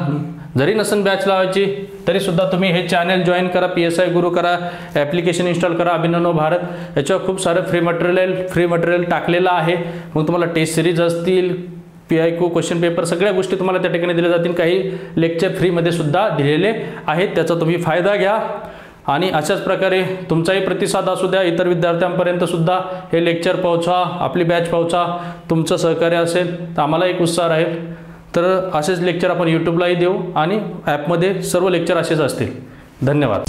जरी नसेल बॅच लावायची तरी सुद्धा तुम्ही हे चॅनल जॉईन करा, PSI गुरु करा, ॲप्लिकेशन इन्स्टॉल करा अभिनव भारत। याच्यावर खूप सारं फ्री मटेरियल टाकलेलं आहे। मग तुम्हाला टेस्ट सिरीज असतील, PIQ क्वेश्चन पेपर सगळ्या गोष्टी तुम्हाला त्या ठिकाणी दिल्या जातील। काही लेक्चर फ्रीमध्ये सुद्धा दिलेले आहेत, त्याचा तुम्ही फायदा घ्या। आणि अशाच प्रकारे तुमचाही प्रतिसाद असू द्या, इतर विद्यार्थ्यांपर्यंत सुद्धा हे लेक्चर पोहोचा, आपली बॅच पोहोचा। तुमचं सहकार्य असेल तर आम्हाला एक उत्साह राहील। तर असेच लेक्चर आपण यूट्यूबलाही देऊ आणि ॲपमध्ये सर्व लेक्चर असेच असतील। धन्यवाद।